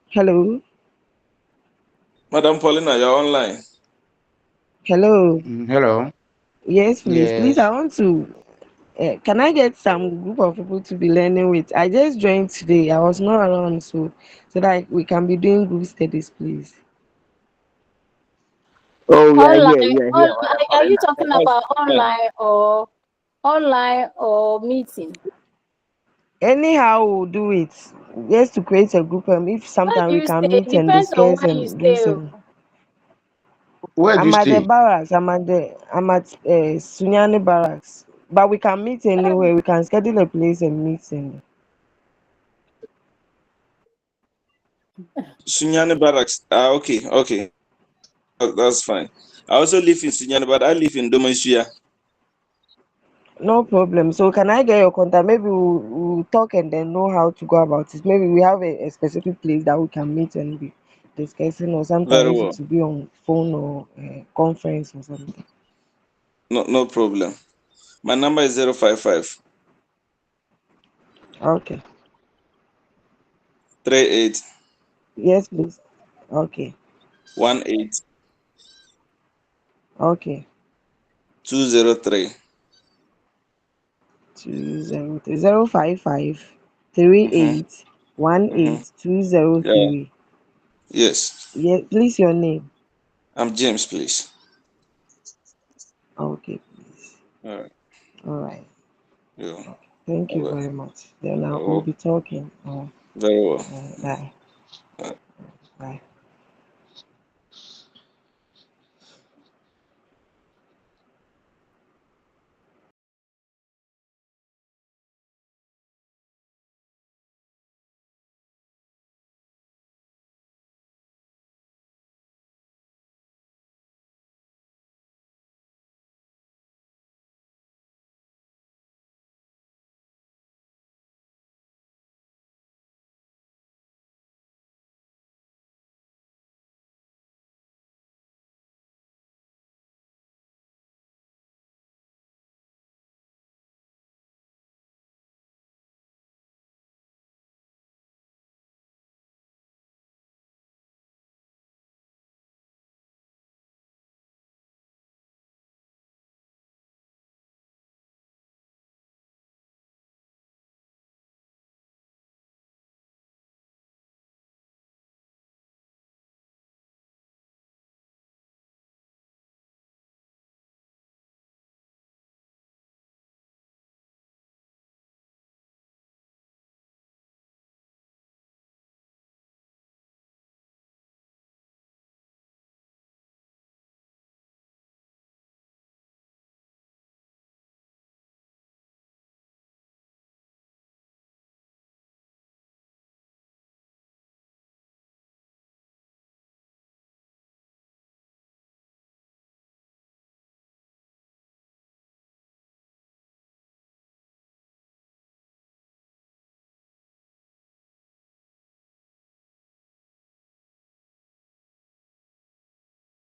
Hello. Madam Paulina, you're online. Hello. Hello. Yes, please. Please, Yes. I want to. Can I get some group of people to be learning with? I just joined today. I was not around, so that we can be doing group studies, please. Oh, we are here. Online, We are here. Madam online. Are you Paulina. talking That's about fine. online or meeting? Anyhow, we'll do it. Just to create a group. If Where sometime do we you can stay? meet and Depends on discuss where you and do stay. some. Where do you I'm at the stay? barracks. I'm at Sunyani barracks. But we can meet anywhere. We can schedule a place and meet. And Sunyani Barracks. Ah, okay, okay. That's fine. I also live in Sunyani, but I live in Domasia. no problem. So can I get your contact? Maybe we'll talk and then know how to go about it. Maybe we have a specific place that we can meet and be discussing, or Very sometimes well. it will be on phone or conference or something. No problem. My number is 055 Okay. 38 Yes, please. Okay. 18 Okay. 203. 055 three Mm-hmm. eight one Mm-hmm. eight two zero Yeah. three. Yes. Yeah, please your name. I'm James, please. Okay, please. All right. All right. Yeah. Thank you Okay. very much. Then we'll Oh, be talking. very well. Bye. All right. Bye.